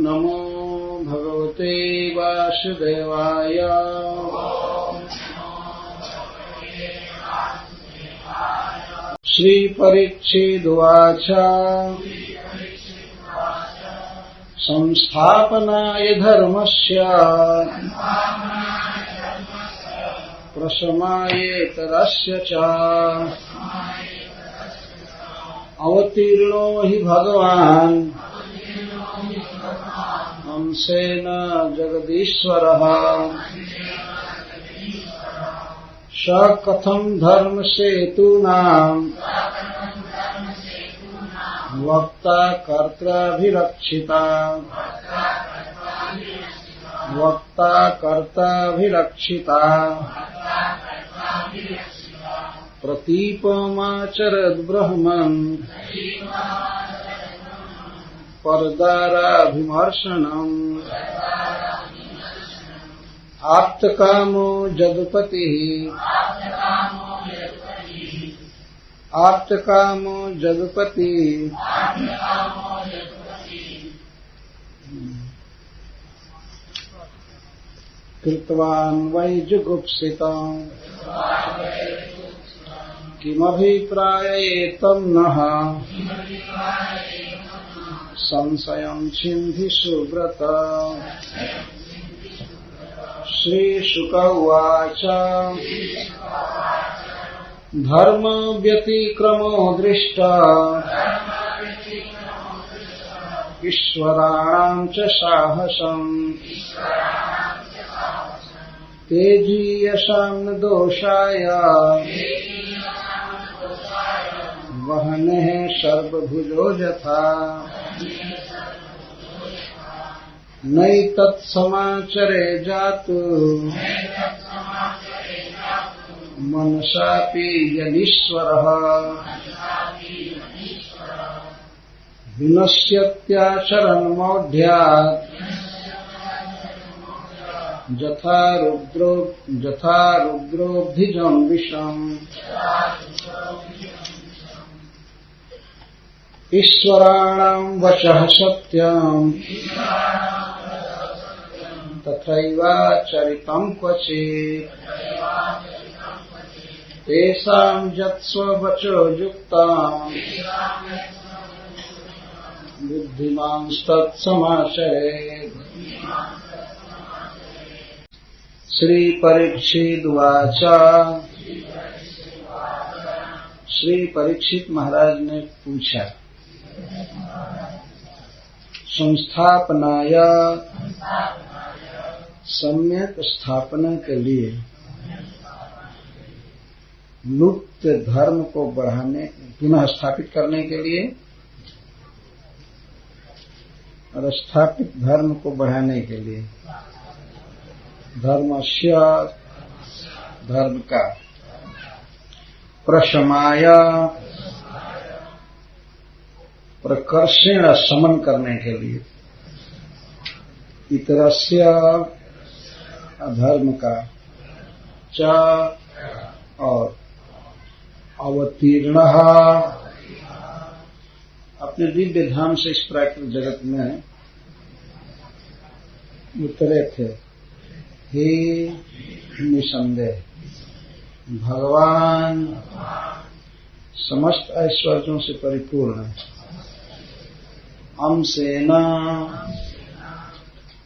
नमो भगवते वासुदेवाय। श्रीपरीक्षिदुवाच संस्थापनाय धर्मस्य प्रशमायेतरस्य च अवतीर्णो हि भगवान् अंशेन जगदीश्वरः स कथं धर्मसेतूनां वक्ता कर्ताभिरक्षिता प्रतीपमाचरद्ब्रह्मन् परदाराभिमर्शनम् आप्तकामो जगपतिः कृतवान् वै जुगुप्सितम् किमभिप्रायेतं नः संशयं छिन्धि सुव्रत। श्रीशुक उवाच धर्म व्यतिक्रमो दृष्टा ईश्वराणां च साहसम् तेजीयसां न दोषाय वहनेः सर्वभुजो यथा नैतत्समाचरे जातु मनसापि यदीश्वरः विनश्यत्याचरन्मौढ्यात् यथा रुद्रोऽब्धिजं विषम् ईश्वराणां वचः सत्यम् तथैवाचरितं क्वचित् तेषां यत्स्ववचो युक्ताम् बुद्धिमांस्तत्समाचरेत्। श्रीपरीक्षिदुवाच श्री परीक्षित महाराज ने पूछा संस्थापनाय सम्यक स्थापना के लिए लुप्त धर्म को बढ़ाने पुनः स्थापित करने के लिए और स्थापित धर्म को बढ़ाने के लिए धर्मस्य धर्म का प्रशमाय प्रकर्षेण शमन करने के लिए इतरस्य अधर्म का च और अवतीर्ण अपने दिव्य धाम से इस प्राकृतिक जगत में उतरे थे। हे निसंदेह भगवान समस्त ऐश्वर्यों से परिपूर्ण है। अंशेन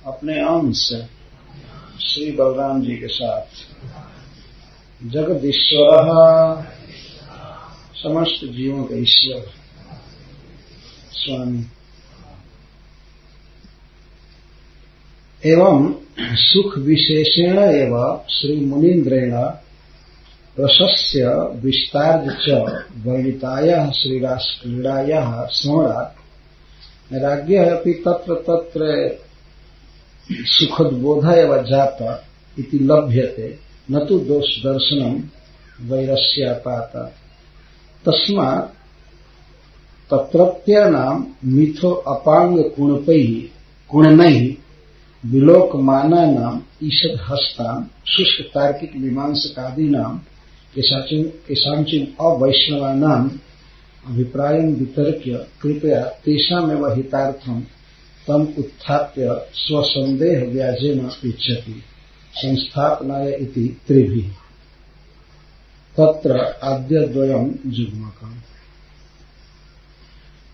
अपने अंश श्री बलराम जी के साथ जगदीश्वर समस्त जीवों के ईश्वर स्वामी एवं सुख विशेषेण एवं श्री मुनीन्द्रेण प्रशस्य विस्तार्य च वर्णितायाः श्रीरास क्रीडायाः स्मरणात् राज्ञः अपि तत्र तत्र सुखद्बोध एव जाता इति लभ्यते न तु दोष दर्शनम वैरस्यापात तस्मात् तत्रत्यानां मिथो अपांग कुणनैः विलोकमानानां ईषद हस्तां शुष्क तार्किक मीमांसकादीनां केषाञ्चिन् अवैष्णवानाम् अभिप्रायं वितर्क्य कृपया तेषामेव हितार्थं तम उत्थाप्य स्वसंदेह व्याजेन पृच्छति संस्थापनाय इति त्रिभिः तत्र आद्यद्वयम् जुग्मकम्।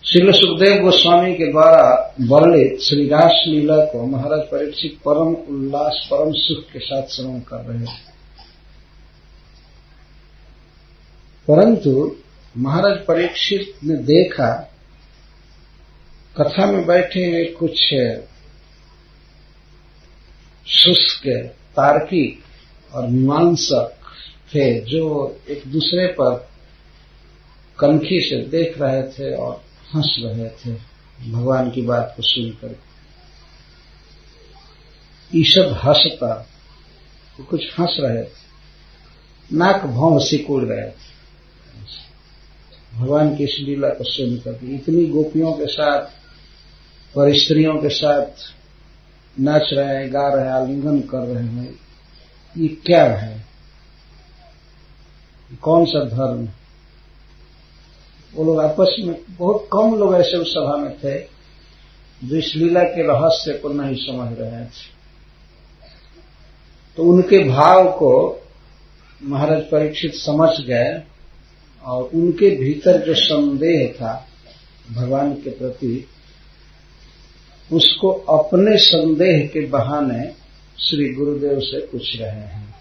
श्रील सुखदेव गोस्वामी के द्वारा वर्णित श्री रास लीला को महाराज परीक्षित परम उल्लास परम सुख के साथ श्रवण कर रहे हैं। परंतु महाराज परीक्षित ने देखा कथा में बैठे हुए कुछ शुष्क तार्किक और मीमांसक थे जो एक दूसरे पर कनखी से देख रहे थे और हंस रहे थे भगवान की बात को सुनकर। ईषद हंसता कुछ हंस रहे थे, नाक भौं सिकुड़ रहे थे भगवान की इस लीला को सुनकर। इतनी गोपियों के साथ और स्त्रियों के साथ नाच रहे हैं, गा रहे हैं, आलिंगन कर रहे हैं, ये क्या है? कौन सा धर्म? वो लोग आपस में, बहुत कम लोग ऐसे उस सभा में थे जो इस लीला के रहस्य को नहीं समझ रहे थे। तो उनके भाव को महाराज परीक्षित समझ गए और उनके भीतर जो संदेह था भगवान के प्रति, उसको अपने संदेह के बहाने श्री गुरुदेव से पूछ रहे हैं।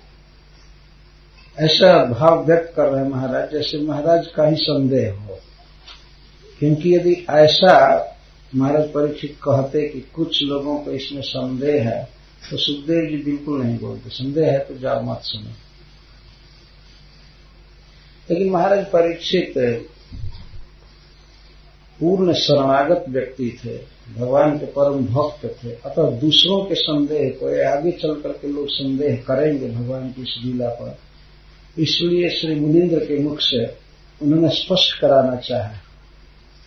ऐसा भाव व्यक्त कर रहे हैं महाराज जैसे महाराज का ही संदेह हो। क्योंकि यदि ऐसा महाराज परीक्षित कहते कि कुछ लोगों को इसमें संदेह है तो सुखदेव जी बिल्कुल नहीं बोलते, संदेह है तो जाओ मत सुनो। लेकिन महाराज परीक्षित पूर्ण शरणागत व्यक्ति थे, भगवान के परम भक्त थे, अतः दूसरों के संदेह को आगे चल करके लोग संदेह करेंगे भगवान की इस लीला पर, इसलिए श्री मुनीन्द्र के मुख से उन्होंने स्पष्ट कराना चाहा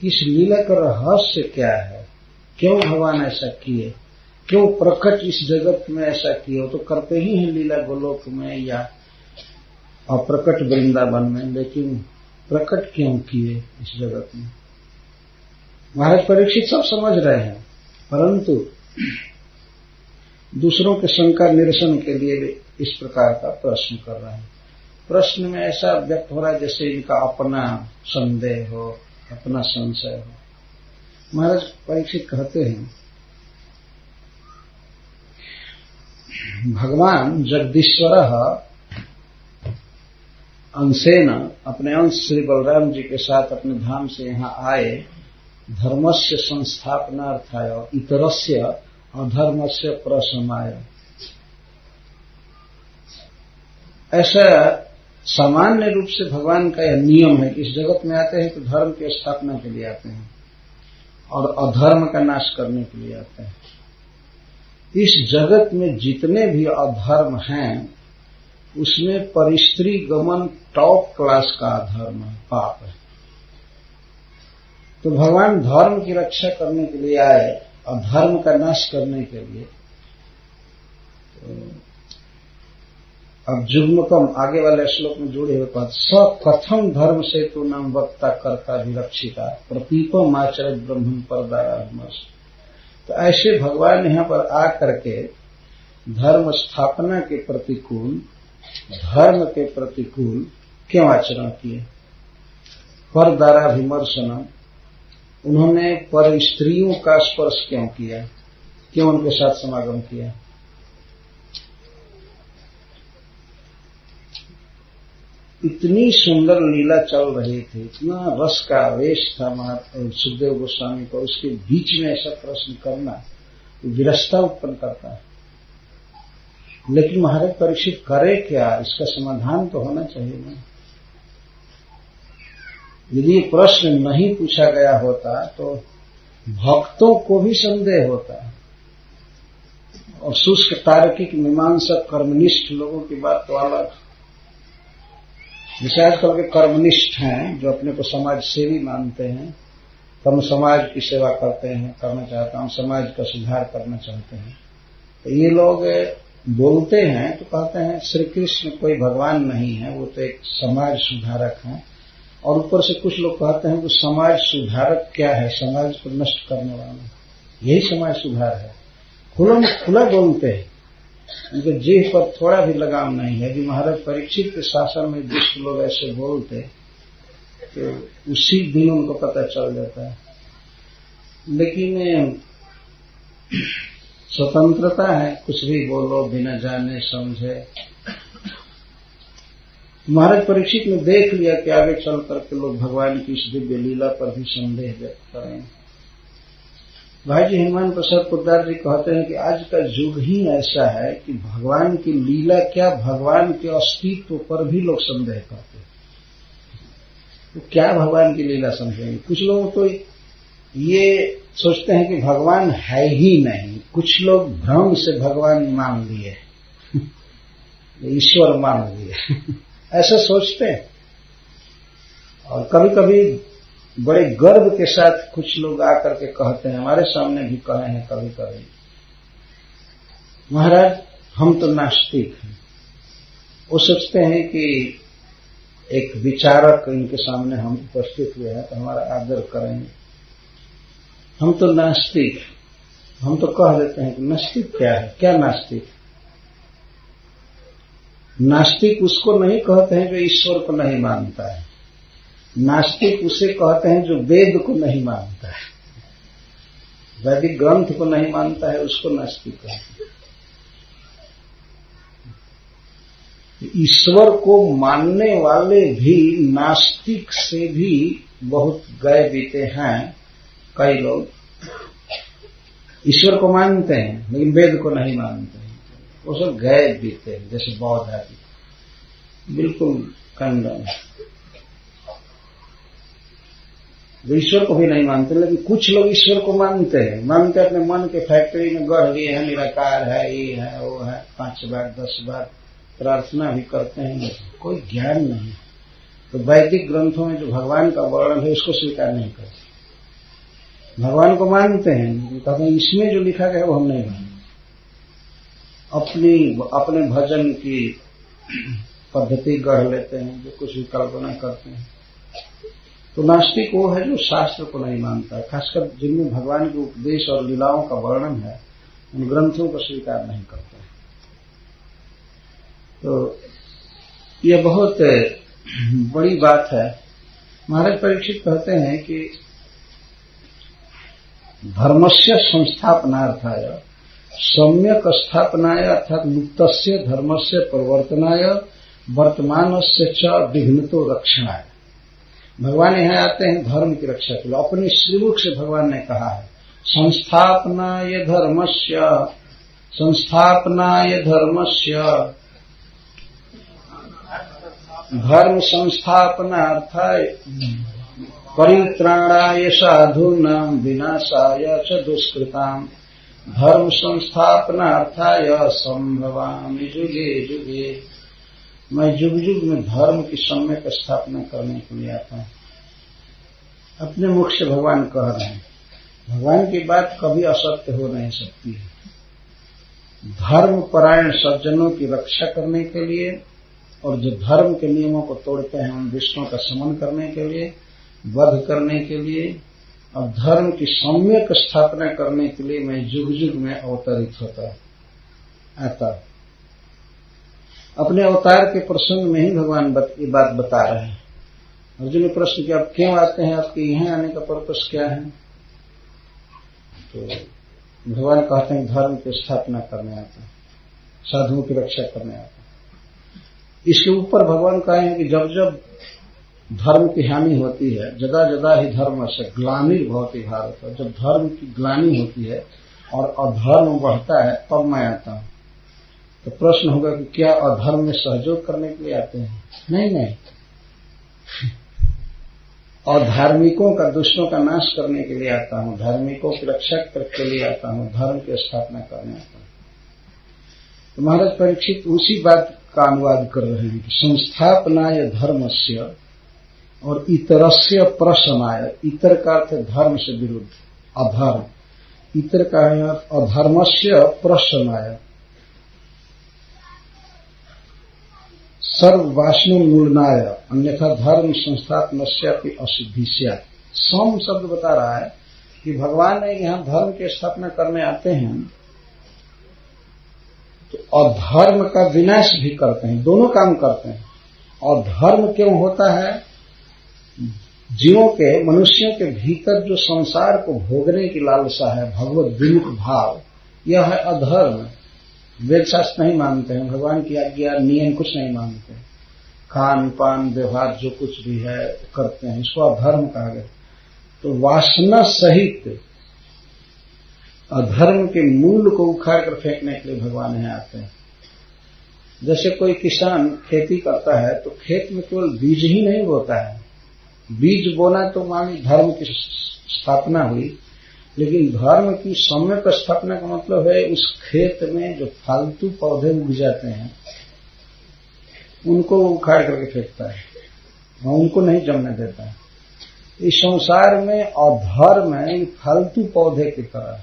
कि इस लीला का रहस्य क्या है, क्यों भगवान ऐसा किए, क्यों प्रकट इस जगत में ऐसा किए। वो तो करते ही हैं लीला गोलोक में या अप्रकट वृंदावन में, लेकिन प्रकट क्यों किए इस जगत में? महाराज परीक्षित सब समझ रहे हैं, परंतु दूसरों के शंका निरसन के लिए भी इस प्रकार का प्रश्न कर रहे हैं। प्रश्न में ऐसा व्यक्त हो रहा है जैसे इनका अपना संदेह हो, अपना संशय हो। महाराज परीक्षित कहते हैं, भगवान जगदीश्वर अंशेन अपने अंश श्री बलराम जी के साथ अपने धाम से यहाँ आए, धर्मस्य संस्थापनार्थाय इतरस्य अधर्मस्य प्रशमाय। ऐसा सामान्य रूप से भगवान का यह नियम है कि इस जगत में आते हैं तो धर्म की स्थापना के लिए आते हैं और अधर्म का नाश करने के लिए आते हैं। इस जगत में जितने भी अधर्म हैं उसमें परिस्त्री गमन टॉप क्लास का अधर्म है, पाप है। तो भगवान धर्म की रक्षा करने के लिए आए, अधर्म का नाश करने के लिए। अब जुग्मकम आगे वाले श्लोक में जुड़े हुए पद, स कथम धर्म से तू नाम वक्ता कर्ता विरक्षिता प्रतीपम आचरित ब्रह्म परदारामस। तो ऐसे भगवान यहाँ पर आकर के धर्म स्थापना के प्रतिकूल, धर्म के प्रतिकूल क्यों आचरण किए? परदाराभिमर्शनम, उन्होंने पर स्त्रियों का स्पर्श क्यों किया, क्यों उनके साथ समागम किया? इतनी सुंदर लीला चल रही थी, इतना रस का आवेश था सुखदेव गोस्वामी को, उसके बीच में ऐसा प्रश्न करना विरसता उत्पन्न करता है। लेकिन महाराज परीक्षित करे क्या? इसका समाधान तो होना चाहिए ना। यदि ये प्रश्न नहीं पूछा गया होता तो भक्तों को भी संदेह होता है, और शुष्क तार्किक मीमांसक कर्मनिष्ठ लोगों की बात तो अलग। जैसे आजकल के कर्मनिष्ठ हैं जो अपने को समाज सेवी मानते हैं, हम समाज की सेवा करते हैं, करना चाहता हूं, समाज का सुधार करना चाहते हैं, तो ये लोग बोलते हैं तो कहते हैं श्री कृष्ण कोई भगवान नहीं है, वो तो एक समाज सुधारक हैं। और ऊपर से कुछ लोग कहते हैं कि समाज सुधारक क्या है, समाज को नष्ट करने वाला। यही समाज सुधार है। खुला बोलते हैं, उनके जीभ पर थोड़ा भी लगाम नहीं है। कि महाराज परीक्षित के शासन में दुष्ट लोग ऐसे बोलते तो उसी दिन उनको पता चल जाता है। लेकिन स्वतंत्रता है, कुछ भी बोलो बिना जाने समझे। महाराज परीक्षित ने देख लिया कि आगे चल करके लोग भगवान की इस दिव्य लीला पर भी संदेह व्यक्त करें। भाई जी हनुमान प्रसाद पोद्दार जी कहते हैं कि आज का युग ही ऐसा है कि भगवान की लीला क्या, भगवान के अस्तित्व पर भी लोग संदेह करते हैं। तो क्या भगवान की लीला समझेंगे? कुछ लोग तो ये सोचते हैं कि भगवान है ही नहीं। कुछ लोग भ्रम से भगवान मान लिए, ईश्वर मान लिए, ऐसा सोचते हैं। और कभी कभी बड़े गर्व के साथ कुछ लोग आकर के कहते हैं, हमारे सामने भी कहे हैं कभी कभी, महाराज हम तो नास्तिक हैं। वो सोचते हैं कि एक विचारक इनके सामने हम उपस्थित हुए हैं तो हमारा आदर करेंगे। हम तो नास्तिक, हम तो कह देते हैं कि नास्तिक क्या है? क्या नास्तिक? नास्तिक उसको नहीं कहते हैं जो ईश्वर को नहीं मानता है। नास्तिक उसे कहते हैं जो वेद को नहीं मानता है, वैदिक ग्रंथ को नहीं मानता है, उसको नास्तिक कहते हैं। ईश्वर को मानने वाले भी नास्तिक से भी बहुत गए बीते हैं। कई लोग ईश्वर को मानते हैं लेकिन वेद को नहीं मानते हैं, वो सब गए बीते हैं। जैसे बौद्ध आदि बिल्कुल खंडन, ईश्वर को भी नहीं मानते। लेकिन कुछ लोग ईश्वर को मानते हैं, मानते अपने मन के फैक्ट्री में गढ़ लिए हैं, निराकार है, ये है, वो है, 5 बार 10 बार प्रार्थना भी करते हैं, कोई ज्ञान नहीं। तो वैदिक ग्रंथों में जो भगवान का वर्णन है उसको स्वीकार नहीं करते। भगवान को मानते हैं, कहते हैं इसमें जो लिखा गया वो हम नहीं मानते। अपने भजन की पद्धति गढ़ लेते हैं, जो कुछ भी कल्पना करते हैं। तो नास्तिक वो है जो शास्त्र को नहीं मानता, खासकर जिनमें भगवान के उपदेश और लीलाओं का वर्णन है उन ग्रंथों को स्वीकार नहीं करता है। तो यह बहुत बड़ी बात है। महाराज परीक्षित कहते हैं कि धर्मस्य संस्थापनार्थाय सम्यक स्थापनाय अर्थात लुप्तस्य धर्मस्य परिवर्तनाय वर्तमानस्य च विघ्नतो रक्षणाय। भगवान यहाँ आते हैं धर्म की रक्षा के लिए। अपने श्रीमुख से भगवान ने कहा है संस्थापनाय धर्मस्य, संस्थापनाय धर्मस्य, धर्म संस्थापनार्थाय परित्राणाय साधूनां विनाशाय च दुष्कृताम्, धर्म संस्थापनार्थाय संभवामि युगे युगे। मैं युग युग में धर्म की सम्यक स्थापना करने के लिए आता हूं। अपने मुख से भगवान कह रहे हैं, भगवान की बात कभी असत्य हो नहीं सकती है। धर्म परायण सज्जनों की रक्षा करने के लिए और जो धर्म के नियमों को तोड़ते हैं उन दुष्टों का शमन करने के लिए, वध करने के लिए और धर्म की सम्यक स्थापना करने के लिए मैं युग युग में अवतरित होता आता। अपने अवतार के प्रसंग में ही भगवान ये बात बता रहे हैं। अर्जुन ने प्रश्न किया, आप क्यों आते हैं, आपके यहाँ आने का पर्पस क्या है? तो भगवान कहते हैं धर्म की स्थापना करने आता, साधुओं की रक्षा करने आता। इसके ऊपर भगवान कहे हैं कि जब जब धर्म की हानि होती है, जदा जदा ही धर्म से ग्लानिर्भवति भारत, जब धर्म की ग्लानि होती है और अधर्म बढ़ता है तब मैं आता हूं। तो प्रश्न होगा कि क्या अधर्म में सहयोग करने के लिए आते हैं? नहीं नहीं, और धार्मिकों का, दुष्टों का नाश करने के लिए आता हूं, धार्मिकों की रक्षा के लिए आता हूं, धर्म की स्थापना करने आता हूं। तो महाराज परीक्षित उसी बात का अनुवाद कर रहे हैं कि संस्थापनाय धर्मस्य और इतरस्य प्रशमाय। इतर का अर्थ धर्म से विरुद्ध, अधर्म। इतर का अर्थ अधर्मस्य प्रशमाय, सर्ववासनोन्मूलनाय, अन्यथा धर्म संस्थापनस्यापि असिद्धिस्यात्। सम शब्द बता रहा है कि भगवान यहाँ धर्म की स्थापना करने आते हैं तो अधर्म का विनाश भी करते हैं, दोनों काम करते हैं। और धर्म क्यों होता है? जीवों के, मनुष्यों के भीतर जो संसार को भोगने की लालसा है, भगवत विमुख भाव, यह है अधर्म। वेद शास्त्र नहीं मानते हैं, भगवान की आज्ञा नियम कुछ नहीं मानते हैं, खान पान व्यवहार जो कुछ भी है करते हैं, इसको अधर्म कहा गया। तो वासना सहित अधर्म के मूल को उखाड़ कर फेंकने के लिए भगवान यहाँ आते हैं। जैसे कोई किसान खेती करता है तो खेत में केवल बीज ही नहीं बोता है, बीज बोना तो मान धर्म की स्थापना हुई, लेकिन धर्म की सम्यक स्थापना का मतलब है उस खेत में जो फालतू पौधे उग जाते हैं उनको उखाड़ करके फेंकता है, उनको नहीं जमने देता है। इस संसार में अधर्म है फालतू पौधे की तरह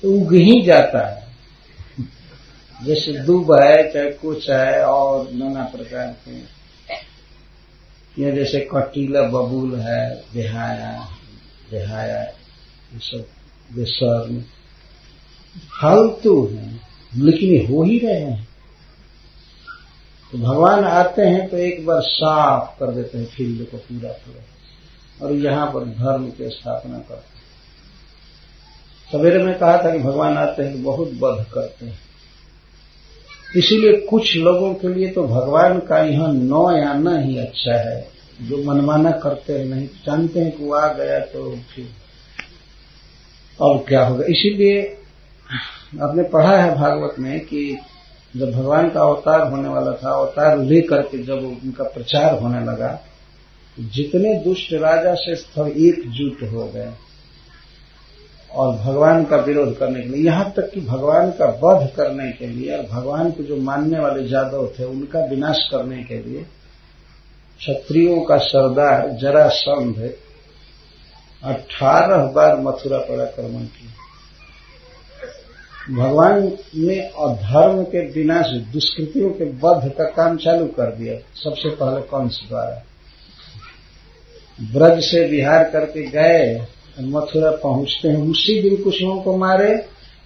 तो उग ही जाता है, जैसे दूब है, चाहे कुछ है, और नाना प्रकार के, या जैसे कटीला बबूल है, बेहाया ये सब बेशर्म फालतू है, लेकिन हो ही रहे हैं। तो भगवान आते हैं तो एक बार साफ कर देते हैं फील्ड को पूरा, और यहाँ पर धर्म की स्थापना करते हैं। सवेरे में कहा था कि भगवान आते हैं तो बहुत वध करते हैं, इसीलिए कुछ लोगों के लिए तो भगवान का यहाँ न आना ही अच्छा है, जो मनमाना करते हैं, नहीं जानते हैं कि वो आ गया तो फिर और क्या होगा। इसीलिए आपने पढ़ा है भागवत में कि जब भगवान का अवतार होने वाला था, अवतार लेकर के जब उनका प्रचार होने लगा, जितने दुष्ट राजा से सब एकजुट हो गए और भगवान का विरोध करने के लिए, यहाँ तक कि भगवान का वध करने के लिए और भगवान को जो मानने वाले जादव थे उनका विनाश करने के लिए क्षत्रियों का सरदार जरासंध 18 बार मथुरा पर आक्रमण किया। भगवान ने अधर्म के विनाश, दुष्कृतियों के वध का काम चालू कर दिया। सबसे पहले कंस द्वारा ब्रज से विहार करके गए, मथुरा पहुंचते हैं उसी दिन कुशों को मारे,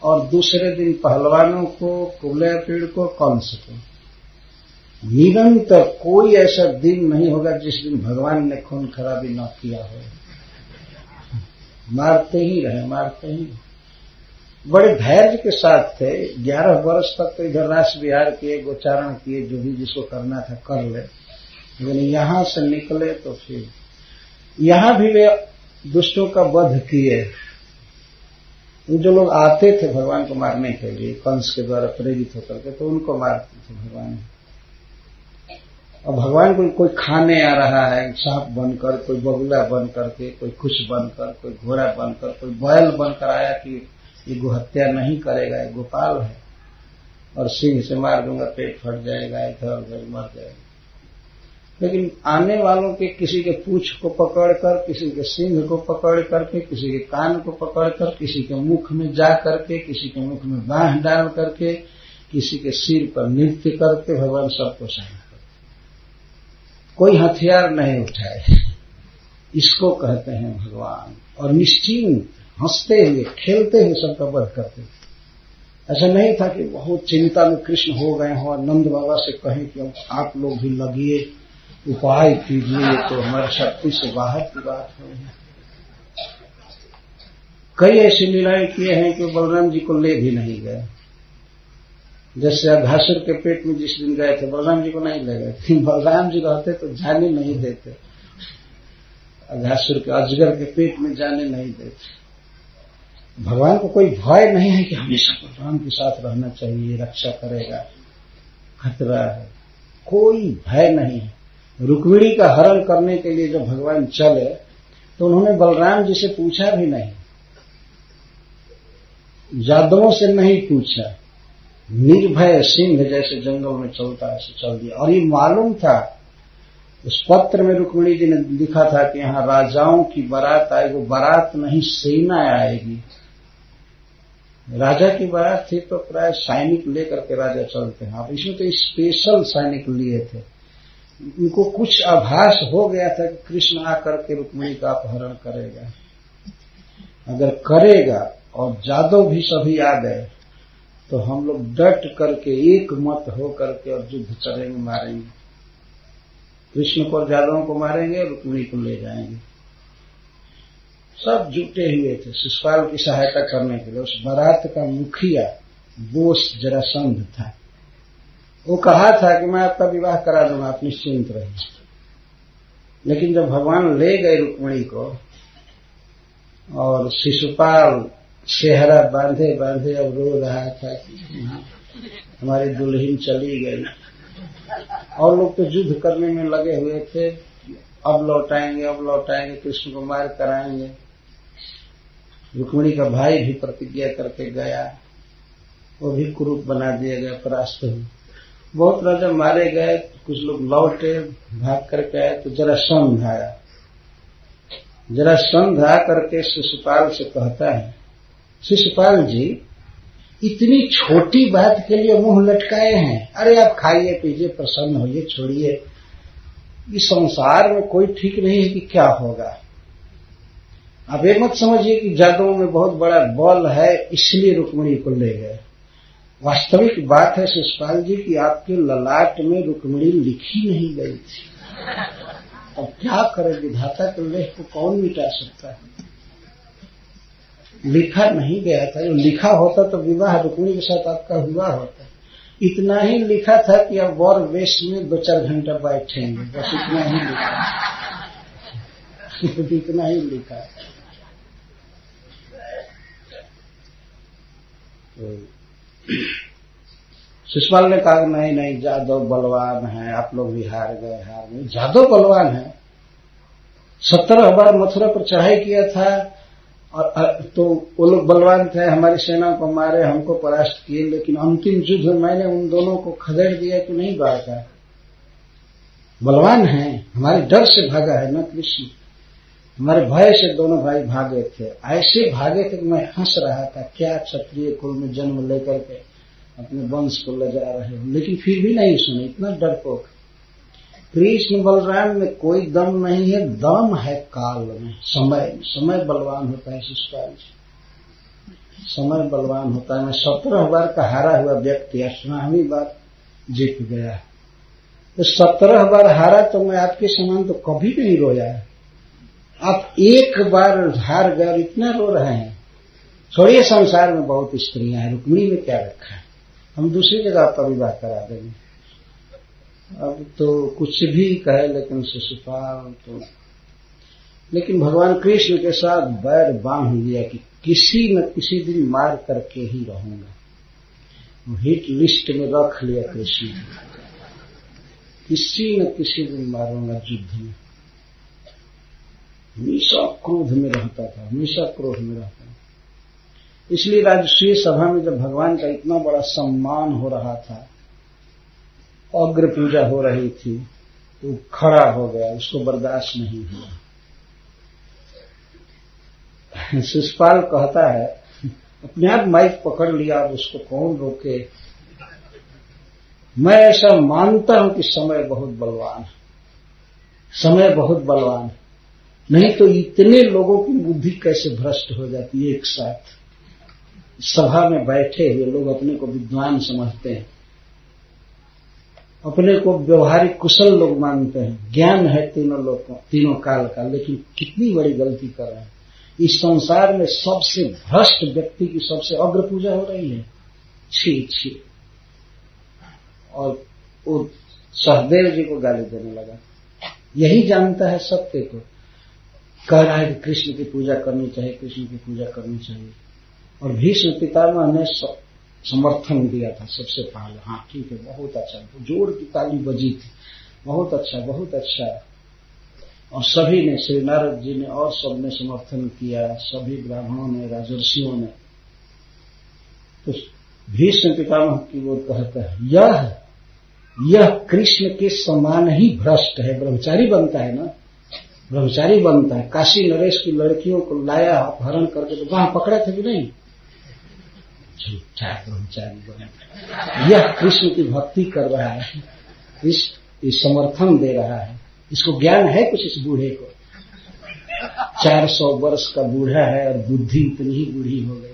और दूसरे दिन पहलवानों को, कुबलेपीड़ को, कंस को। निरंतर कोई ऐसा दिन नहीं होगा जिस दिन भगवान ने खून खराबी न किया हो, मारते ही रहे। बड़े धैर्य के साथ थे। 11 वर्ष तक तो इधर रास विहार किए, गोचारण किए, जो भी जिसको करना था कर ले, लेकिन यहां से निकले तो फिर यहां भी वे दुष्टों का वध किए। जो लोग आते थे भगवान को मारने के लिए कंस के द्वारा प्रेरित होकर के, तो उनको मारते थे भगवान। और भगवान को कोई खाने आ रहा है सांप बनकर, कोई बगुला बन करके, कोई कुछ बनकर, कोई घोड़ा बनकर, कोई बैल बनकर आया कि ये गोहत्या नहीं करेगा, ये गोपाल है, और सिंह से मार दूंगा पेट फट जाएगा, इधर उधर मर जाएगा। लेकिन आने वालों के किसी के पूंछ को पकड़कर, किसी के सिंह को पकड़ करके, किसी के कान को पकड़कर, किसी के मुख में जा करके, किसी के मुख में बांह डाल करके, किसी के सिर पर नृत्य करके भगवान सबको सहन करते। कोई हथियार नहीं उठाए, इसको कहते हैं भगवान। और निश्चिंत हंसते हुए खेलते हुए सबका वध करते थे। ऐसा नहीं था कि बहुत चिंता में कृष्ण हो गए हों और नंद बाबा से कहें कि अब आप लोग भी लगिए, उपाय कीजिए, तो हमारी शक्ति से बाहर की बात है। कई ऐसी लीलाएं किए हैं कि बलराम जी को ले भी नहीं गए। जैसे अघासुर के पेट में जिस दिन गए थे, बलराम जी को नहीं ले गए। बलराम जी रहते तो जाने नहीं देते, अघासुर के अजगर के पेट में जाने नहीं देते। भगवान को कोई भय नहीं है कि हमेशा बलराम के साथ रहना चाहिए, रक्षा करेगा, खतरा है, कोई भय नहीं है। रुक्मिणी का हरण करने के लिए जब भगवान चले तो उन्होंने बलराम जी से पूछा भी नहीं, यादवों से नहीं पूछा, निर्भय सिंह जैसे जंगल में चलता है ऐसे चल दिया। और ये मालूम था, उस पत्र में रुक्मिणी जी ने लिखा था कि यहाँ राजाओं की बारात आएगी, वो बारात नहीं सेना आएगी। राजा की बारात थी तो प्राय सैनिक लेकर के राजा चलते हैं, अब इसमें तो स्पेशल सैनिक लिए थे। उनको कुछ आभास हो गया था कि कृष्ण आकर के रुक्मिणी का अपहरण करेगा, अगर करेगा और जादव भी सभी आ गए तो हम लोग डट करके एक मत हो करके और युद्ध करेंगे, मारेंगे। कृष्ण को और जादवों को मारेंगे, रुक्मिणी को ले जाएंगे। सब जुटे हुए थे शिशुपाल की सहायता करने के लिए। उस बारात का मुखिया बोस जरासंध था। वो कहा था कि मैं आपका विवाह करा दूंगा, आप निश्चिंत रहिए। लेकिन जब भगवान ले गए रुक्मिणी को और शिशुपाल सेहरा बांधे बांधे अब रो रहा था कि हमारी दुल्हन चली गई, और लोग तो युद्ध करने में लगे हुए थे, अब लौटाएंगे, अब लौटाएंगे, कृष्ण को मार कराएंगे। रुक्मिणी का भाई भी प्रतिज्ञा करके गया, वो भी कुरूप बना दिया गया, परास्त हुए। बहुत राजा मारे गए, कुछ लोग लौटे, भाग करके आए तो जरासंध आया। जरासंध आ करके शिशुपाल से कहता है, शिशुपाल जी इतनी छोटी बात के लिए मुंह लटकाए हैं, अरे आप खाइए पीजिए, प्रसन्न होइए, छोड़िए, इस संसार में कोई ठीक नहीं है कि क्या होगा। आप ये मत समझिए कि जादवों में बहुत बड़ा बल है इसलिए रुक्मिणी को ले गए। वास्तविक बात है शिशुपाल जी कि आपके ललाट में रुक्मिणी लिखी नहीं गई थी। अब क्या करे, विधाता के लेख को कौन मिटा सकता है। लिखा नहीं गया था, जो लिखा होता तो विवाह रुक्मिणी के साथ आपका हुआ होता। इतना ही लिखा था कि अब वर वेश में 2-4 घंटा बैठेंगे, बस इतना ही लिखा। इतना ही लिखा। शिशुपाल ने कहा नहीं नहीं, जादव बलवान है, आप लोग भी हार गए। हार गए, जादव बलवान है। 17 बार मथुरा पर चढ़ाई किया था, और तो वो लोग बलवान थे, हमारी सेना को मारे, हमको परास्त किए, लेकिन अंतिम युद्ध में मैंने उन दोनों को खदेड़ दिया कि नहीं बाका। बलवान है, हमारे डर से भागा है ना कृष्ण, हमारे भय से दोनों भाई भागे थे। ऐसे भागे थे कि मैं हंस रहा था, क्या क्षत्रिय कुल में जन्म लेकर के अपने वंश को ले जा रहे हो, लेकिन फिर भी नहीं सुने, इतना डरपोक। कृष्ण बलराम में कोई दम नहीं है, दम है काल में, समय बलवान होता है। शिशुपाल जी समय बलवान होता है। मैं 17 बार का हारा हुआ व्यक्ति 18वीं बार जीत गया। तो 17 बार हारा तो मैं आपके समान तो कभी नहीं रोया है। आप एक बार हार गए और इतना रो रहे हैं। छोड़िए, संसार में बहुत स्त्रियां हैं, रुक्मिणी में क्या रखा है, हम दूसरी जगह आपका विवाह करा देंगे। अब तो कुछ भी कहे, लेकिन शिशुपाल तो, लेकिन भगवान कृष्ण के साथ बैर बांध लिया कि किसी न किसी दिन मार करके ही रहूंगा। हिट लिस्ट में रख लिया कृष्ण, किसी न किसी दिन मारूंगा युद्ध में। हमेशा क्रोध में रहता था, हमेशा क्रोध में रहता था। इसलिए राजसूय सभा में जब भगवान का इतना बड़ा सम्मान हो रहा था, अग्र पूजा हो रही थी, तो खड़ा हो गया, उसको बर्दाश्त नहीं हुआ। शिशुपाल कहता है, अपने आप माइक पकड़ लिया, अब उसको कौन रोके। मैं ऐसा मानता हूं कि समय बहुत बलवान है, समय बहुत बलवान है, नहीं तो इतने लोगों की बुद्धि कैसे भ्रष्ट हो जाती है एक साथ। सभा में बैठे हुए लोग अपने को विद्वान समझते हैं, अपने को व्यवहारिक कुशल लोग मानते हैं, ज्ञान है तीनों लोगों, तीनों काल का, लेकिन कितनी बड़ी गलती कर रहे हैं। इस संसार में सबसे भ्रष्ट व्यक्ति की सबसे अग्र पूजा हो रही है। छी छी। और वो सहदेव जी को गाली देने लगा, यही जानता है सत्य को, कह रहा है कि कृष्ण की पूजा करनी चाहिए, कृष्ण की पूजा करनी चाहिए। और भीष्म पितामह ने समर्थन दिया था सबसे पहले, हाँ ठीक है, बहुत अच्छा, जोर की ताली बजी थी, बहुत अच्छा, बहुत अच्छा। और सभी ने, श्री नारद जी ने और सबने समर्थन किया, सभी ब्राह्मणों ने, राजर्षियों ने। तो भीष्म पितामह की वो कहता है, यह कृष्ण के समान ही भ्रष्ट है। ब्रह्मचारी बनता है ना, ब्रह्मचारी बनता है। काशी नरेश की लड़कियों को लाया अपहरण करके, तो वहां पकड़े थे कि नहीं, झूठा ब्रह्मचारी बना। यह कृष्ण की भक्ति कर रहा है, इस समर्थन दे रहा है, इसको ज्ञान है कुछ इस बूढ़े को। 400 वर्ष का बूढ़ा है और बुद्धि इतनी ही बूढ़ी हो गई।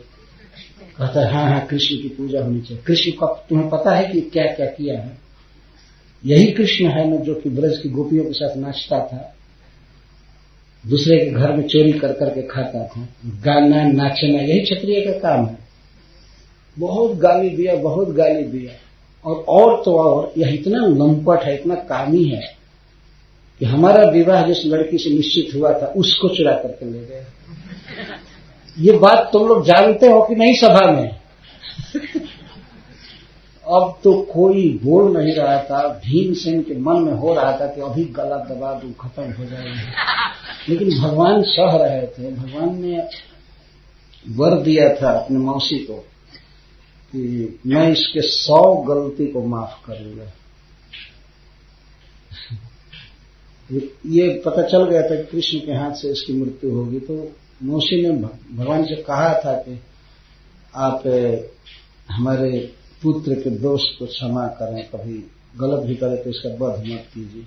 कहता है हाँ कृष्ण की पूजा होनी चाहिए। कृष्ण का तुम्हें पता है कि क्या क्या किया है? यही कृष्ण है न जो कि ब्रज की गोपियों के साथ नाचता था, दूसरे के घर में चोरी कर करके खाता था, गाना नाचना यही क्षत्रिय का काम है। बहुत गाली दिया, बहुत गाली दिया। और तो और यह इतना लंपट है, इतना कामी है कि हमारा विवाह जिस लड़की से निश्चित हुआ था उसको चुरा करके ले गए। ये बात तुम लोग जानते हो कि नहीं सभा में? अब तो कोई बोल नहीं रहा था। भीमसेन के मन में हो रहा था कि अभी गला दबा दूं, खत्म हो जाएगा। लेकिन भगवान सह रहे थे। भगवान ने वर दिया था अपने मौसी को कि मैं इसके 100 गलती को माफ करूंगा। ये पता चल गया था कि कृष्ण के हाथ से इसकी मृत्यु होगी, तो मौसी ने भगवान से कहा था कि आप हमारे पुत्र के दोष को क्षमा करें, कभी गलत भी करे तो इसका वध मत कीजिए।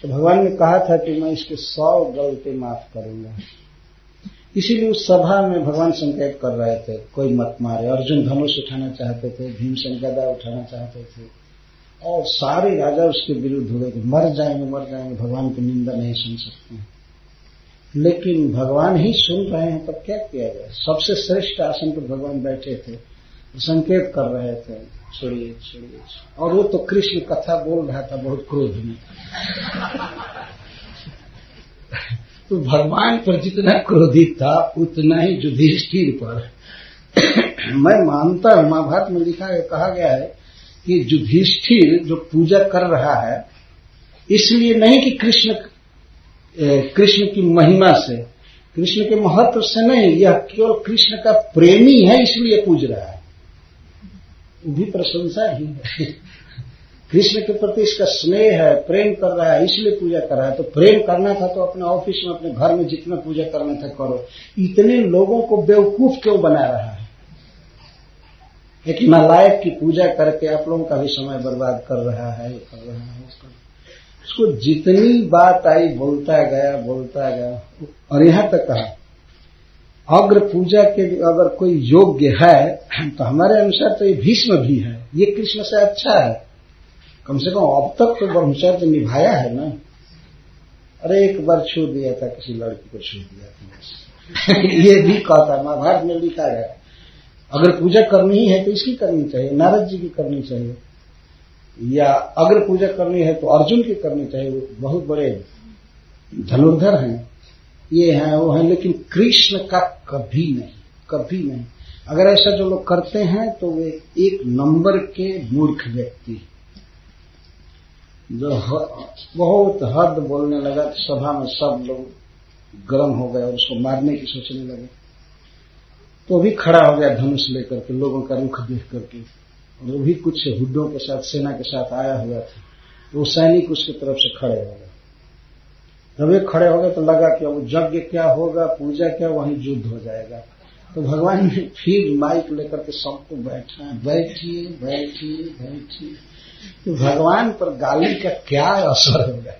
तो भगवान ने कहा था कि मैं इसके 100 गलती माफ करूंगा। इसीलिए उस सभा में भगवान संकेत कर रहे थे कोई मत मारे। अर्जुन धनुष उठाना चाहते थे, भीमसेन गदा उठाना चाहते थे और सारे राजा उसके विरुद्ध हो गए थे। मर जाएंगे, भगवान की निंदा नहीं सुन सकते हैं। लेकिन भगवान ही सुन रहे हैं, तब क्या किया जाए? सबसे श्रेष्ठ आसन पर भगवान बैठे थे, संकेत कर रहे थे छोड़िए छोड़िए। और वो तो कृष्ण कथा बोल रहा था बहुत क्रोध में। तो भगवान पर जितना क्रोधित था उतना ही युधिष्ठिर पर। मैं मानता हूं महाभारत में लिखा है, कहा गया है कि युधिष्ठिर जो पूजा कर रहा है इसलिए नहीं कि कृष्ण की महिमा से, कृष्ण के महत्व से नहीं, यह केवल कृष्ण का प्रेमी है इसलिए पूज रहा है। भी प्रशंसा ही है। कृष्ण के प्रति इसका स्नेह है, प्रेम कर रहा है इसलिए पूजा कर रहा है। तो प्रेम करना था तो अपने ऑफिस में, अपने घर में जितना पूजा करना था करो। इतने लोगों को बेवकूफ क्यों बना रहा है? एक नालायक की पूजा करके आप लोगों का भी समय बर्बाद कर रहा है, कर रहा है। उसको जितनी बात आई बोलता गया। और यहां तक कहा अग्र पूजा के अगर कोई योग्य है तो हमारे अनुसार तो ये भीष्म भी है, ये कृष्ण से अच्छा है। कम से कम अब तक तो ब्रह्मचर्य निभाया है ना। अरे एक बार छू दिया था, किसी लड़की को छू दिया था। ये भी कहता, महाभारत में लिखा गया अगर पूजा करनी ही है तो इसकी करनी चाहिए, नारद जी की करनी चाहिए, या अगर पूजा करनी है तो अर्जुन की करनी चाहिए। वो बहुत बड़े धनुर्धर हैं, ये हैं वो हैं, लेकिन कृष्ण का कभी नहीं। अगर ऐसा जो लोग करते हैं तो वे एक नंबर के मूर्ख व्यक्ति। जो बहुत हद बोलने लगा तो सभा में सब लोग गर्म हो गए और उसको मारने की सोचने लगे। तो भी खड़ा हो गया धनुष लेकर के, लोगों का रुख देख करके। और वो भी कुछ हुड्डों के साथ, सेना के साथ आया हुआ था। तो वो सैनिक उसकी तरफ से खड़े हो गए। जब ये खड़े हो गए तो लगा कि अब यज्ञ क्या होगा, पूजा क्या, वहीं युद्ध हो जाएगा। तो भगवान ने फिर माइक लेकर के सबको बैठिए। तो भगवान पर गाली का क्या असर होगा?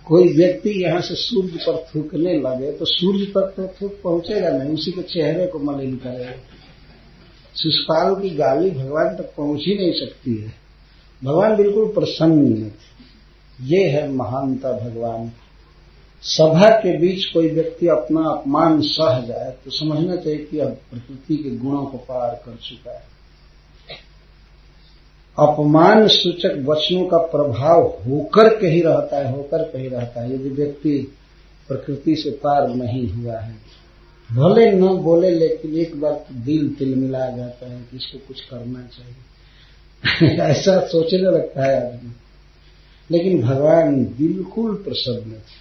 कोई व्यक्ति यहाँ से सूर्य पर थूकने लगे तो सूर्य पर तो थूक पहुंचेगा नहीं, उसी के चेहरे को मलिन करेगा। शिशुपाल की गाली भगवान तक पहुंच ही नहीं सकती है। भगवान बिल्कुल प्रसन्न थे। ये है महानता भगवान। सभा के बीच कोई व्यक्ति अपना अपमान सह जाए तो समझना चाहिए कि अब प्रकृति के गुणों को पार कर चुका है। अपमान सूचक वचनों का प्रभाव होकर के ही रहता है। यदि व्यक्ति प्रकृति से पार नहीं हुआ है, भले न बोले लेकिन एक बार तो दिल तिलमिला जाता है कि इसको कुछ करना चाहिए। ऐसा सोचने लगता है आदमी। लेकिन भगवान बिल्कुल प्रसन्न थे,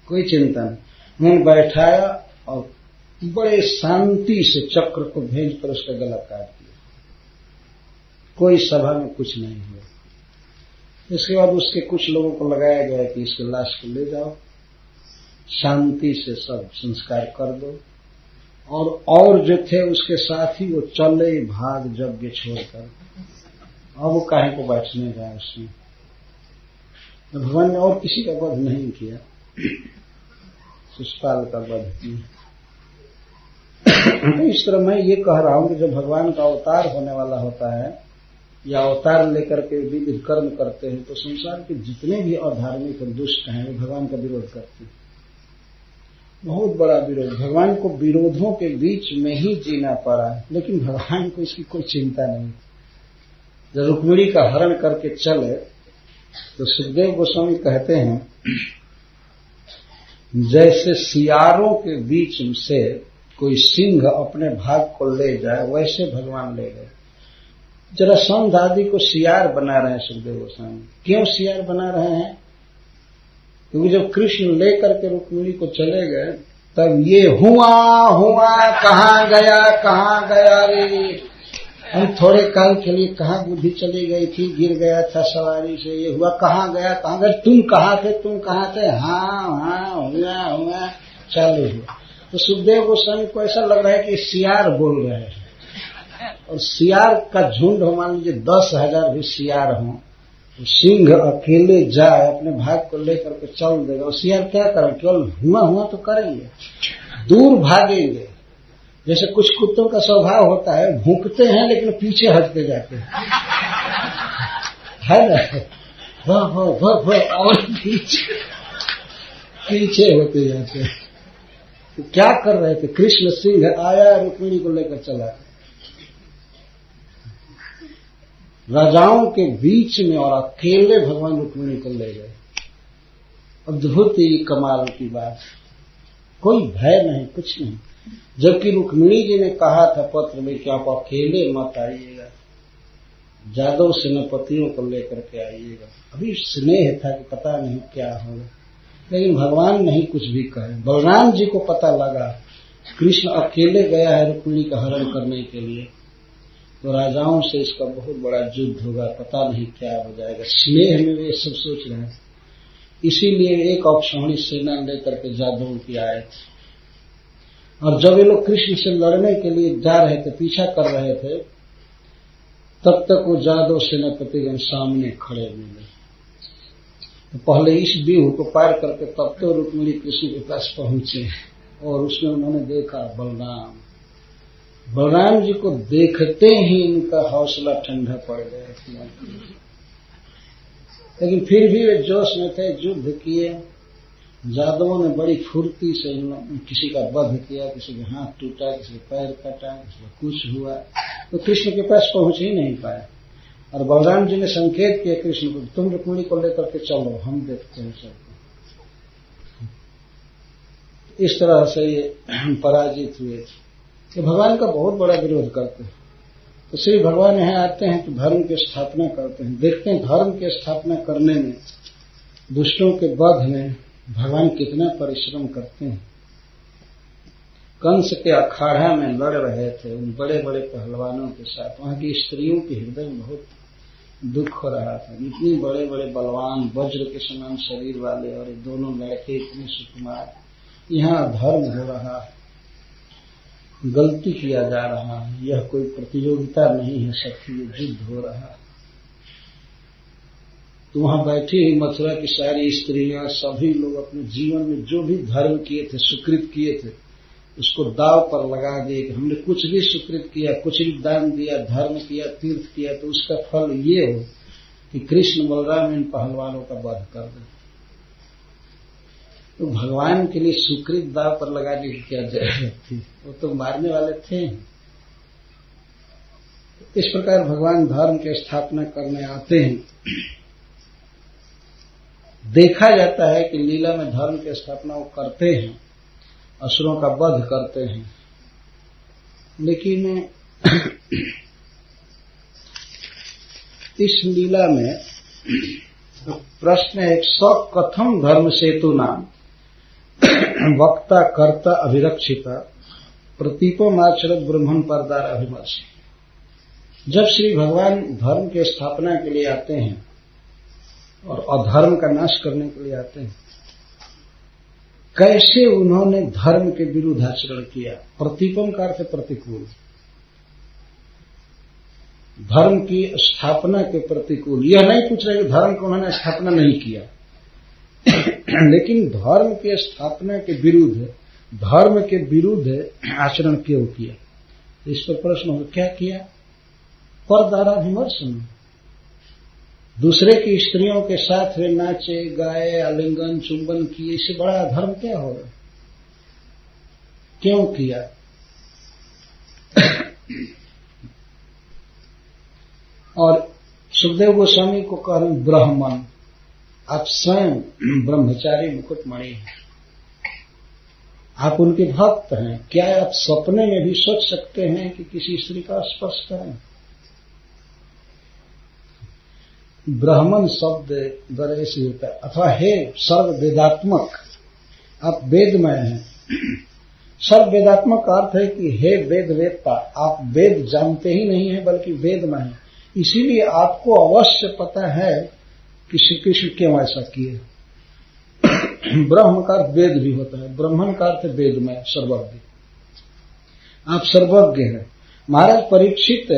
कोई चिंता नहीं। उन्होंने बैठाया और बड़े शांति से चक्र को भेज कर उसका गला काट दिया। कोई सभा में कुछ नहीं हुआ। इसके बाद उसके कुछ लोगों को लगाया गया कि इसके लाश को ले जाओ, शांति से सब संस्कार कर दो। और जो थे उसके साथ ही वो चले भाग यज्ञ छोड़कर। अब वो काहे को बैठने जाए उसमें। तो भगवान ने और किसी का वध नहीं किया, शिशुपाल का वध किया। इस तरह मैं ये कह रहा हूं कि जब भगवान का अवतार होने वाला होता है या अवतार लेकर के विविध कर्म करते हैं तो संसार के जितने भी अधार्मिक और दुष्ट हैं वे भगवान का विरोध करते हैं। बहुत बड़ा विरोध, भगवान को विरोधों के बीच में ही जीना पड़ा, लेकिन भगवान को इसकी कोई चिंता नहीं। जब रुक्मिणी का हरण करके चले तो सुखदेव गोस्वामी कहते हैं जैसे सियारों के बीच से कोई सिंह अपने भाग को ले जाए वैसे भगवान ले गए। जरा संध आदि को सियार बना रहे हैं सुखदेव गोस्वामी। क्यों सियार बना रहे हैं? क्योंकि जब कृष्ण लेकर के रुक्मिणी को चले गए तब ये हुआ कहाँ गया रे, हम थोड़े काल के लिए कहाँ बुद्धि चली गई थी, गिर गया था सवारी से, ये हुआ कहाँ गया, तुम कहाँ थे, हाँ हुआ चालू हुआ। तो सुखदेव गोस्वामी को ऐसा लग रहा है कि सियार बोल रहे हैं, और सियार का झुंड हो, मान लीजिए 10,000 भी सियार हों, तो सिंह अकेले जाए अपने भाग को लेकर के चल देगा। और सियार क्या करें, केवल हुआ तो करेंगे, दूर भागेंगे। जैसे कुछ कुत्तों का स्वभाव होता है, भूखते हैं लेकिन पीछे हटते जाते हैं, है ना, और पीछे होते जाते हैं। तो क्या कर रहे थे, कृष्ण सिंह आया, रुक्मिणी को लेकर चला राजाओं के बीच में और अकेले भगवान रुक्मिणी को ले गए। अद्भुत ही कमाल की बात, कोई भय नहीं, कुछ नहीं। जबकि रुक्मिणी जी ने कहा था पत्र में कि आप अकेले मत आइएगा, जादव सेनापतियों को लेकर के आइएगा। अभी स्नेह था कि पता नहीं क्या होगा, लेकिन भगवान नहीं कुछ भी कहे। बलराम जी को पता लगा कृष्ण अकेले गया है रुक्मिणी का हरण करने के लिए, तो राजाओं से इसका बहुत बड़ा युद्ध होगा, पता नहीं क्या हो जाएगा। स्नेह में वे सब सोच रहे हैं। इसीलिए एक अक्षौहिणी सेना लेकर के जादवों की आए थे, और जब ये लोग कृष्ण से लड़ने के लिए जा रहे थे, पीछा कर रहे थे, तब तक वो जादव सेनापतिगण सामने खड़े मिले। तो पहले इस व्यूह को पार करके तब तो रुक्मिणी कृष्ण के पास पहुंचे, और उसमें उन्होंने देखा बलराम जी को देखते ही इनका हौसला ठंडा पड़ गया। लेकिन फिर भी वे जोश में थे, युद्ध किए। जादवों ने बड़ी फुर्ती से किसी का वध किया, किसी का हाथ टूटा, किसी का पैर कटा, किसी का कुछ हुआ, तो कृष्ण के पास पहुंच ही नहीं पाया। और बलराम जी ने संकेत किया कृष्ण को, तुम रुक्मिणी को लेकर के चलो, हम देखते हैं सबको। इस तरह से ये पराजित हुए थे। ये भगवान का बहुत बड़ा विरोध करते हैं। तो श्री भगवान यहाँ आते हैं तो धर्म की स्थापना करते हैं। देखते हैं धर्म की स्थापना करने में, दुष्टों के वध में भगवान कितना परिश्रम करते हैं। कंस के अखाड़ा में लड़ रहे थे उन बड़े बड़े पहलवानों के साथ, वहां की स्त्रियों के हृदय में बहुत दुख हो रहा था। इतने बड़े बड़े बलवान, वज्र के समान शरीर वाले, और ये दोनों लड़के इतने सुकुमार, यहाँ धर्म हो रहा है, गलती किया जा रहा है, यह कोई प्रतियोगिता नहीं है, सबकी ये युद्ध हो रहा है। तो वहां बैठी हुई मथुरा की सारी स्त्रियां, सभी लोग अपने जीवन में जो भी धर्म किए थे, सुकृत किए थे, उसको दाव पर लगा दिए कि हमने कुछ भी सुकृत किया, कुछ भी दान दिया, धर्म किया, तीर्थ किया, तो उसका फल ये हो कि कृष्ण बलराम इन पहलवानों का वध कर दे। तो भगवान के लिए सुकृत दाव पर लगाने की क्या जरूरत थी, वो तो मारने वाले थे। इस प्रकार भगवान धर्म की स्थापना करने आते हैं। देखा जाता है कि लीला में धर्म की स्थापना वो करते हैं, असुरों का वध करते हैं, लेकिन इस लीला में प्रश्न है, एक सौ कथम धर्म सेतु नाम वक्ता कर्ता अभिरक्षिता प्रतीपमाचरत ब्रह्मण परदार अभिमर्शी। जब श्री भगवान धर्म की स्थापना के लिए आते हैं और अधर्म का नाश करने के लिए आते हैं, कैसे उन्होंने धर्म के विरुद्ध आचरण किया। प्रतीपम का अर्थ प्रतिकूल, धर्म की स्थापना के प्रतिकूल। यह नहीं पूछ रहे कि धर्म को उन्होंने स्थापना नहीं किया, लेकिन धर्म की स्थापना के विरुद्ध, धर्म के विरुद्ध आचरण क्यों किया? इस पर प्रश्न हो, क्या किया? परदाराभिमर्शन। दूसरे की स्त्रियों के साथ वे नाचे गाए, आलिंगन चुंबन किए, इससे बड़ा धर्म क्या होगा? क्यों किया? और सुखदेव गोस्वामी को कह रहे ब्राह्मण, आप स्वयं ब्रह्मचारी मुकुटमणि हैं, आप उनके भक्त हैं, क्या आप सपने में भी सोच सकते हैं कि किसी स्त्री का स्पर्श करें? ब्राह्मण शब्द द्वारा से होता है, अथवा हे सर्व वेदात्मक, आप वेदमय हैं। सर्व वेदात्मक का अर्थ है कि हे वेद वेदता, आप वेद जानते ही नहीं है बल्कि वेदमय हैं, इसीलिए आपको अवश्य पता है कि श्री कृष्ण क्यों ऐसा किए। ब्रह्म का अर्थ वेद भी होता है, ब्राह्मण का अर्थ वेदमय, सर्वज्ञ। आप सर्वज्ञ हैं। महाराज परीक्षित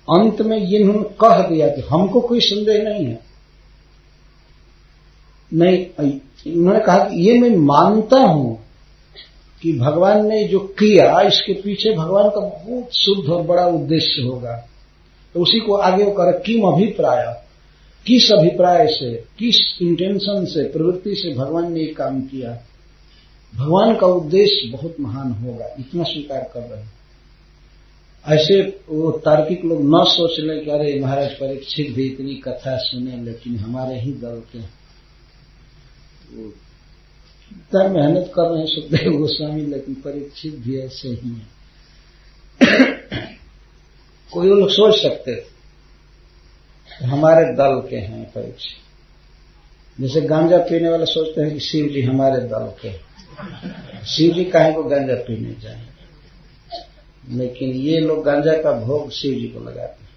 अंत में इन्होंने कह दिया कि हमको कोई संदेह नहीं है, नहीं, उन्होंने कहा कि ये मैं मानता हूं कि भगवान ने जो किया इसके पीछे भगवान का बहुत शुद्ध और बड़ा उद्देश्य होगा। तो उसी को आगे वो कर, किम अभिप्राय, किस अभिप्राय से, किस इंटेंशन से, प्रवृत्ति से भगवान ने ये काम किया, भगवान का उद्देश्य बहुत महान होगा, इतना स्वीकार कर रहे हैं। ऐसे वो तार्किक लोग न सोच लें कि अरे महाराज परीक्षित भी इतनी कथा सुने लेकिन हमारे ही दल के इतना मेहनत कर रहे हैं सुखदेव गोस्वामी, लेकिन परीक्षित भी ऐसे ही है। कोई लोग सोच सकते थे हमारे दल के हैं परीक्षित, जैसे गांजा पीने वाले सोचते हैं कि शिव जी हमारे दल के, शिव जी काहे को गांजा पीने जाए, लेकिन ये लोग गांजा का भोग शिव जी को लगाते हैं।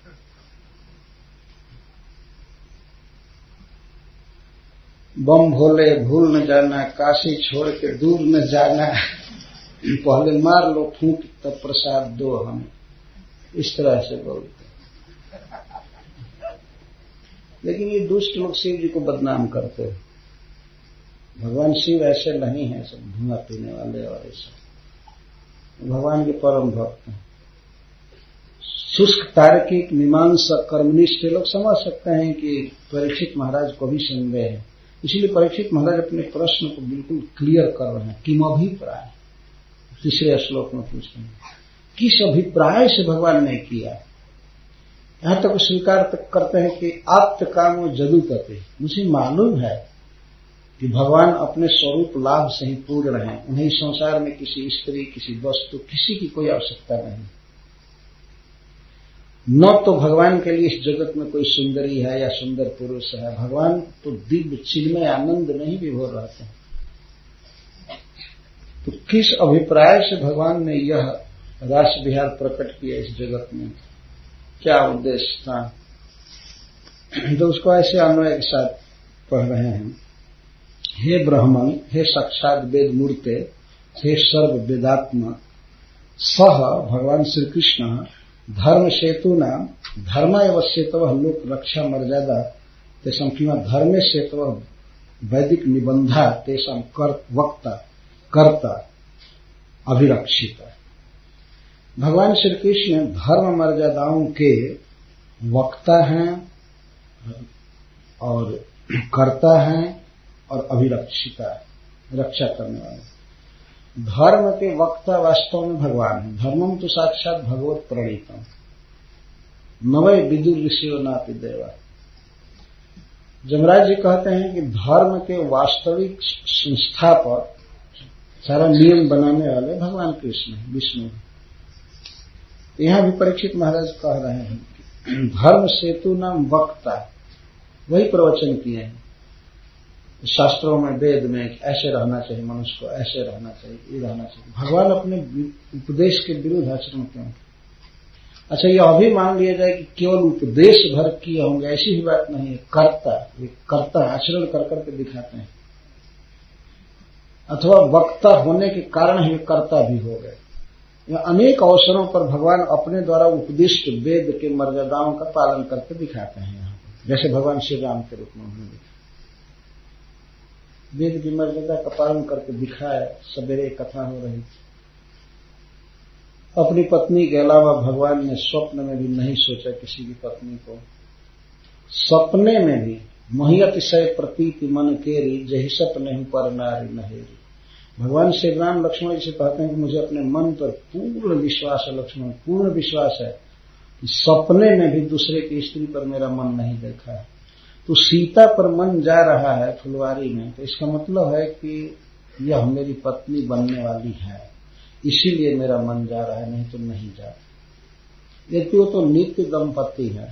बम भोले भूल न जाना, काशी छोड़ के दूर न जाना, पहले मार लो फूंक तब प्रसाद दो हमें, इस तरह से बोलते हैं। लेकिन ये दुष्ट लोग शिव जी को बदनाम करते हैं। भगवान शिव ऐसे नहीं है, सब धुआं पीने वाले और ऐसे भगवान के परम भक्त हैं। शुष्क तार्किक मीमांसा कर्मनिष्ठ लोग समझ सकते हैं कि परीक्षित महाराज को भी संदेह है, इसलिए परीक्षित महाराज अपने प्रश्न को बिल्कुल क्लियर कर रहे हैं। किम अभिप्राय, तीसरे श्लोक में पूछते हैं किस अभिप्राय से भगवान ने किया। यहां तक स्वीकार करते हैं कि आप्त कामो जदुपते, मुझे मालूम है कि भगवान अपने स्वरूप लाभ से ही पूर्ण हैं, उन्हें संसार में किसी स्त्री, किसी वस्तु, किसी की कोई आवश्यकता नहीं। न तो भगवान के लिए इस जगत में कोई सुंदरी है या सुंदर पुरुष है, भगवान तो दिव्य चिन्मय आनंद में ही विभोर रहते हैं। तो किस अभिप्राय से भगवान ने यह रास विहार प्रकट किया इस जगत में, क्या उद्देश्य था? तो उसको ऐसे अन्वय के साथ पढ़ रहे हैं। हे ब्राह्मण, हे साक्षात वेद मूर्ते, हे सर्व वेदात्मा, सह भगवान श्री कृष्ण धर्म सेतुना धर्म एवं सेतव लोक रक्षा मर्यादा तेषां किंवा धर्मे सेतव वैदिक निबंधा तेषां वक्ता कर्ता अभिरक्षिता। भगवान श्री कृष्ण धर्म मर्यादाओं के वक्ता हैं और कर्ता हैं और अभिरक्षिता, रक्षा करने वाले। धर्म के वक्ता वास्तव में भगवान है। धर्मम तो साक्षात भगवत प्रणीतम, नवय विदुर ऋषियो नापि देवा। जमराज जी कहते हैं कि धर्म के वास्तविक संस्थापक, सारा नियम बनाने वाले भगवान कृष्ण है, विष्णु है। यहां भी परीक्षित महाराज कह रहे हैं धर्म सेतु नाम वक्ता, वही प्रवचन किए हैं शास्त्रों में, वेद में, ऐसे रहना चाहिए मनुष्य को, ऐसे रहना चाहिए, ये रहना चाहिए। भगवान अपने उपदेश के विरुद्ध आचरण क्यों? अच्छा, यह अभी मान लिया जाए कि केवल उपदेश भर किए होंगे, ऐसी ही बात नहीं है। कर्ता, ये कर्ता आचरण कर करके दिखाते हैं, अथवा वक्ता होने के कारण ही कर्ता भी हो गए। यह अनेक अवसरों पर भगवान अपने द्वारा उपदिष्ट वेद के मर्यादाओं का पालन करके दिखाते हैं। यहाँ जैसे भगवान श्री राम के रूप में उन्होंने दिखा। वेद की मर्यादा का पालन करके दिखाया। सवेरे कथा हो रही थी। अपनी पत्नी के अलावा भगवान ने स्वप्न में भी नहीं सोचा किसी की पत्नी को। सपने में भी महियतिशय प्रतीति मन केरी, जही सपने हूं पर नारी नहेरी। भगवान श्री राम लक्ष्मण जी से कहते हैं कि मुझे अपने मन पर पूर्ण विश्वास है, लक्ष्मण पूर्ण विश्वास है कि सपने में भी दूसरे की स्त्री पर मेरा मन नहीं देखा है। तो सीता पर मन जा रहा है फुलवारी में, तो इसका मतलब है कि यह मेरी पत्नी बनने वाली है, इसीलिए मेरा मन जा रहा है, नहीं तो नहीं जा रहा। यदि वो तो नित्य दंपति है,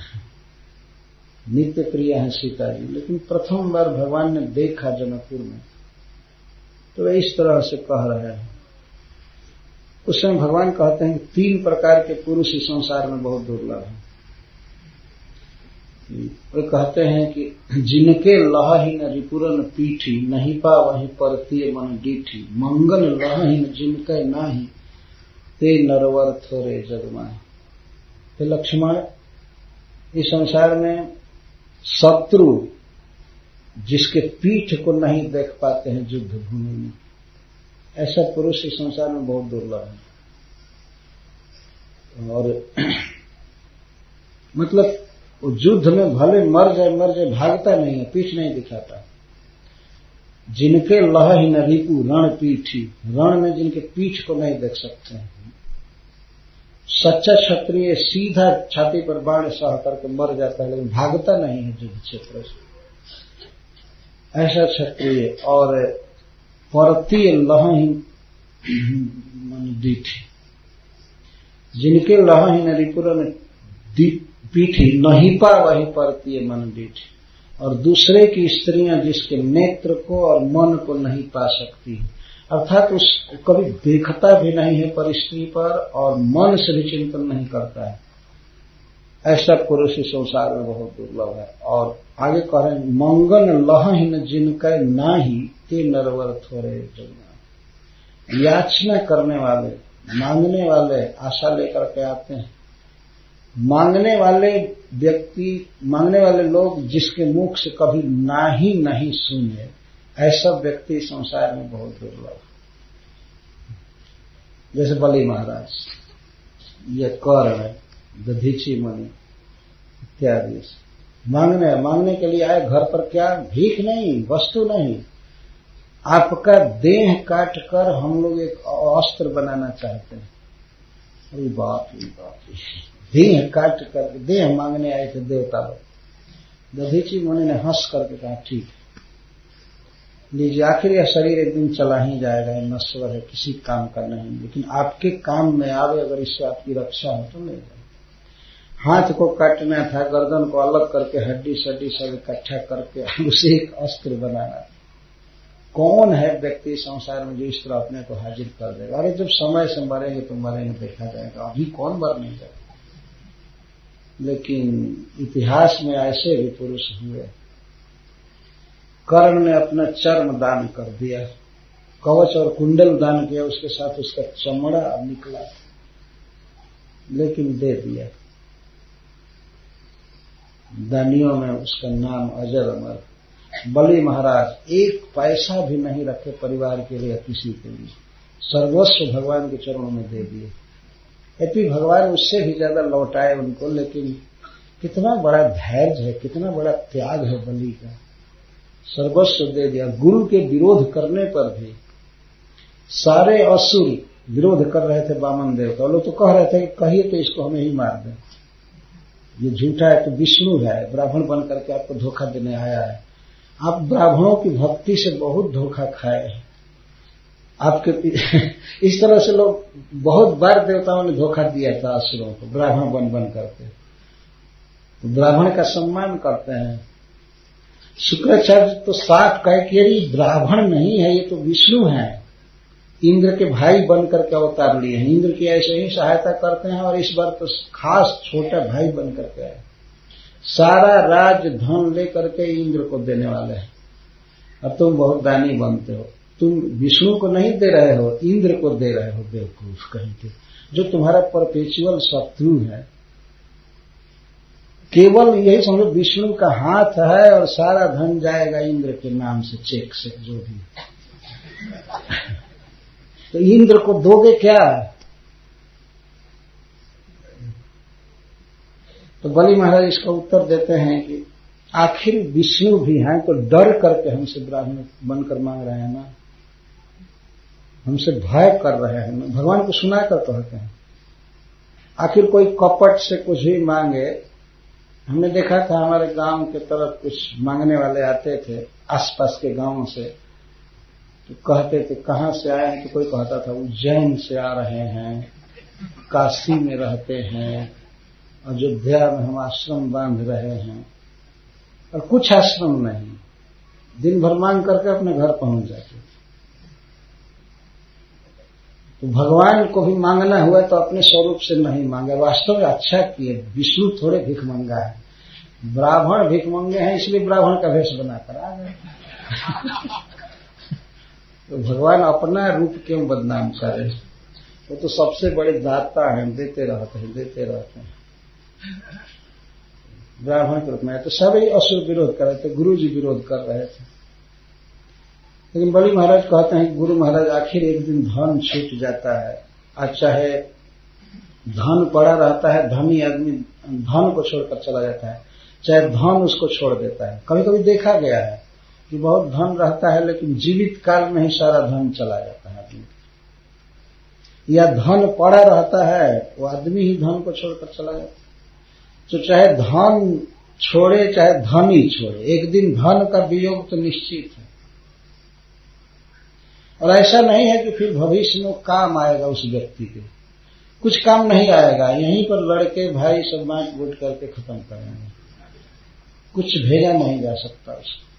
नित्य प्रिय है सीता जी, लेकिन प्रथम बार भगवान ने देखा जनकपुर में, तो वे इस तरह से कह रहे हैं। उस समय भगवान कहते हैं कि 3 प्रकार के पुरुष इस संसार में बहुत दुर्लभ हैं। वे कहते हैं कि जिनके लहहीन रिपुरन पीठी, नहीं पावहि परतीय मन डीठी। मंगल लहहीन जिनके नाही, ते नरवर थोरे जगमाए। हे लक्ष्मण, इस संसार में शत्रु जिसके पीठ को नहीं देख पाते हैं युद्ध भूमि में, ऐसा पुरुष इस संसार में बहुत दुर्लभ है। और मतलब वो युद्ध में भले मर जाए भागता नहीं है, पीठ नहीं दिखाता। जिनके लहहीन रिपु रण पीठी, रण में जिनके पीठ को नहीं देख सकते हैं। सच्चा क्षत्रिय सीधा छाती पर बाण सह करके मर जाता है, लेकिन भागता नहीं है युद्ध क्षेत्र से, ऐसा क्षत्रिय। और परतीय लहहीन मन डीठी, जिनके लहहीन रिपुरन पीठी, नहीं पा वही परतीय मन डीठी। और दूसरे की स्त्रियां जिसके नेत्र को और मन को नहीं पा सकती, अर्थात उस कभी देखता भी नहीं है पर स्त्री पर, और मन से भी चिंतन नहीं करता है, ऐसा पुरुष इस संसार में बहुत दुर्लभ है। और आगे कह रहे हैं, मंगन लहहीन जिनका नाही, ते नरवर थोड़े जगना। याचना करने वाले, मांगने वाले, आशा लेकर के आते हैं, मांगने वाले व्यक्ति, मांगने वाले लोग जिसके मुख से कभी नाही नहीं सुने, ऐसा व्यक्ति संसार में बहुत दुर्लभ है। जैसे बलि महाराज, ये कर्ण, दधीची मुनि इत्यादि मांगने के लिए आए। घर पर क्या भीख नहीं, वस्तु नहीं, आपका देह काट कर हम लोग एक अस्त्र बनाना चाहते हैं। अरे बाप रे बाप रे, देह काट कर देह मांगने आए थे देवता लोग। दधीची मुनि ने हंस करके कहा, ठीक है लीजिए, आखिर यह शरीर एक दिन चला ही जाएगा, ये नश्वर है, किसी काम का नहीं, लेकिन आपके काम में आवे, अगर इससे आपकी रक्षा हो तो ले जाए। हाथ को काटना था, गर्दन को अलग करके हड्डी सड्डी सब इकट्ठा करके उसे एक अस्त्र बनाना। कौन है व्यक्ति संसार में जो इस तरह अपने को हाजिर कर देगा? अरे जब समय से मरेंगे तो मरेंगे, देखा जाएगा, अभी कौन मरने जाएगा। लेकिन इतिहास में ऐसे भी पुरुष हुए। कर्ण ने अपना चर्म दान कर दिया, कवच और कुंडल दान किया, उसके साथ उसका चमड़ा निकला, लेकिन दे दिया। दानियों में उसका नाम अजर अमर। बलि महाराज एक पैसा भी नहीं रखे परिवार के लिए, किसी के लिए, सर्वस्व भगवान के चरणों में दे दिए। यद्यपि भगवान उससे भी ज्यादा लौटाए उनको, लेकिन कितना बड़ा धैर्य है, कितना बड़ा त्याग है बलि का। सर्वस्व दे दिया। गुरु के विरोध करने पर भी सारे असुर विरोध कर रहे थे वामन देवता, लोग तो कह रहे थे कि कहिए तो इसको हमें ही मार दें, ये झूठा है, तो विष्णु है, ब्राह्मण बन करके आपको धोखा देने आया है। आप ब्राह्मणों की भक्ति से बहुत धोखा खाए हैं। आपके इस तरह से लोग बहुत बार देवताओं ने धोखा दिया था असुरों को, ब्राह्मण बन करके। तो ब्राह्मण का सम्मान करते हैं। शुक्राचार्य तो साफ कहे कि ये ब्राह्मण नहीं है, ये तो विष्णु है, इंद्र के भाई बन करके अवतार लिए हैं, इंद्र की ऐसे ही सहायता करते हैं, और इस बार तो खास छोटा भाई बन करके आए, सारा राज धन लेकर के इंद्र को देने वाले हैं। अब तुम बहुत दानी बनते हो, तुम विष्णु को नहीं दे रहे हो, इंद्र को दे रहे हो, बेवकूफ कहीं के, जो तुम्हारा परपेचुअल शत्रु है। केवल यही समझो विष्णु का हाथ है और सारा धन जाएगा इंद्र के नाम से, चेक से, जो भी। तो इंद्र को दोगे क्या? तो बलि महाराज इसका उत्तर देते हैं कि आखिर विष्णु भी हैं तो डर करके हमसे ब्राह्मण बनकर मांग रहे हैं ना, हमसे भय कर रहे हैं ना, भगवान को सुना कर कहते हैं। आखिर कोई कपट से कुछ भी मांगे, हमने देखा था हमारे गांव के तरफ कुछ मांगने वाले आते थे आसपास के गांवों से, तो कहते थे कहां से आए हैं, तो कोई कहता था उज्जैन से आ रहे हैं, काशी में रहते हैं, अयोध्या में हम आश्रम बांध रहे हैं, और कुछ आश्रम नहीं, दिन भर मांग करके अपने घर पहुंच जाते थे। तो भगवान को भी मांगना हुआ तो अपने स्वरूप से नहीं मांगे, वास्तव में अच्छा किए, विष्णु थोड़े भिख मंगा है, ब्राह्मण भिख मंगे हैं, इसलिए ब्राह्मण का वेश बनाकर आ गए। तो भगवान अपना रूप क्यों बदनाम करे? वो तो सबसे बड़े दाता हैं, देते रहते हैं। ब्राह्मण के रूप में तो सभी असुर विरोध कर रहे थे, गुरु जी विरोध कर रहे थे। लेकिन बलि महाराज कहते हैं कि गुरु महाराज आखिर एक दिन धन छूट जाता है, आज चाहे धन पड़ा रहता है, धनी आदमी धन को छोड़कर चला जाता है, चाहे धन उसको छोड़ देता है। कभी कभी देखा गया है कि बहुत धन रहता है लेकिन जीवित काल में ही सारा धन चला जाता है आदमी, या धन पड़ा रहता है वो आदमी ही धन को छोड़कर चला जाता है। तो चाहे धन छोड़े चाहे धन ही छोड़े, एक दिन धन का वियोग तो निश्चित है। और ऐसा नहीं है कि फिर भविष्य में काम आएगा उस व्यक्ति के, कुछ काम नहीं आएगा, यहीं पर लड़के भाई सब बांट बूट करके खत्म करेंगे, कुछ भेजा नहीं जा सकता उसको।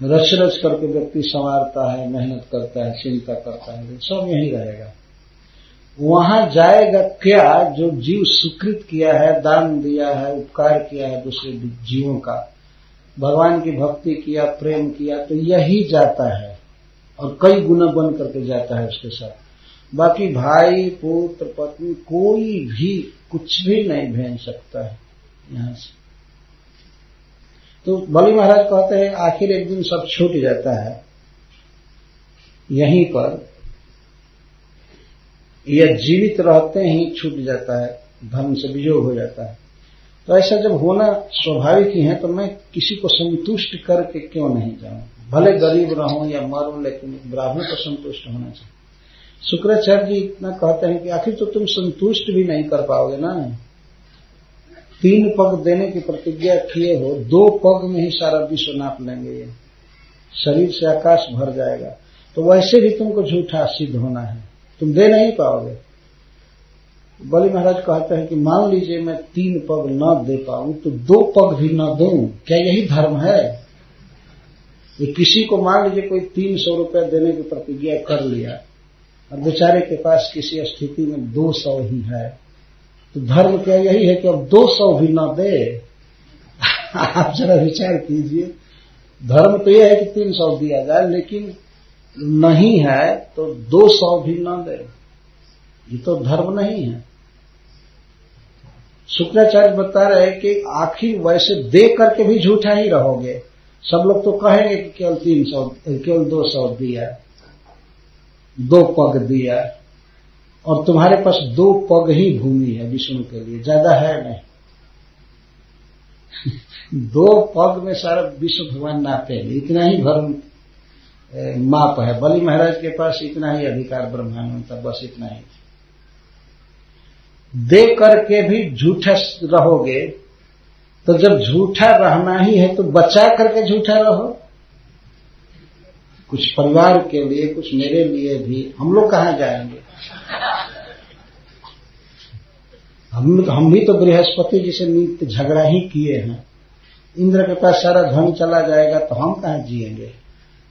रच रच करके व्यक्ति संवारता है, मेहनत करता है, चिंता करता है, सब यहीं रहेगा। वहां जाएगा क्या जो जीव सुकृत किया है, दान दिया है, उपकार किया है दूसरे जीवों का, भगवान की भक्ति किया, प्रेम किया, तो यही जाता है और कई गुना बन करके जाता है उसके साथ। बाकी भाई पुत्र पत्नी कोई भी कुछ भी नहीं भेज सकता है यहां से। तो बलि महाराज कहते हैं आखिर एक दिन सब छूट जाता है, यहीं पर यह जीवित रहते ही छूट जाता है, धन से वियोग हो जाता है। तो ऐसा जब होना स्वाभाविक ही है तो मैं किसी को संतुष्ट करके क्यों नहीं जाऊं, भले गरीब रहूं या मरूं, लेकिन ब्राह्मण को संतुष्ट होना चाहिए। शुक्राचार्य जी इतना कहते हैं कि आखिर तो तुम संतुष्ट भी नहीं कर पाओगे ना, 3 पग देने की प्रतिज्ञा किए हो, 2 पग में ही सारा विश्व नाप लेंगे, ये शरीर से आकाश भर जाएगा, तो वैसे भी तुमको झूठा सिद्ध होना है, तुम दे नहीं पाओगे। बलि महाराज कहते हैं कि मान लीजिए मैं 3 पग न दे पाऊं तो 2 पग भी न दूं, क्या यही धर्म है? ये किसी को मान लीजिए कोई 300 रुपए देने की प्रतिज्ञा कर लिया और बेचारे के पास किसी स्थिति में 200 ही है, तो धर्म क्या यही है कि अब 200 भी न दे? आप जरा विचार कीजिए, धर्म तो यह है कि 300 दिया जाए, लेकिन नहीं है तो 200 भी न दे, ये तो धर्म नहीं है। शुक्राचार्य बता रहे हैं कि आखिर वैसे दे करके भी झूठा ही रहोगे, सब लोग तो कहेंगे कि केवल 300 केवल 200 दिया, 2 पग दिया, और तुम्हारे पास 2 पग ही भूमि है विष्णु के लिए, ज्यादा है नहीं। 2 पग में सारा विश्व भगवान नापेंगे, इतना ही धर्म माप है। बलि महाराज के पास इतना ही अधिकार ब्रह्मांड था, बस इतना ही। दे करके भी झूठा रहोगे, तो जब झूठा रहना ही है तो बचा करके झूठा रहो। कुछ परिवार के लिए, कुछ मेरे लिए भी, हम लोग कहां जाएंगे? हम भी तो बृहस्पति जी से नित्य झगड़ा ही किए हैं। इंद्र के पास सारा धन चला जाएगा तो हम कहां जिएंगे?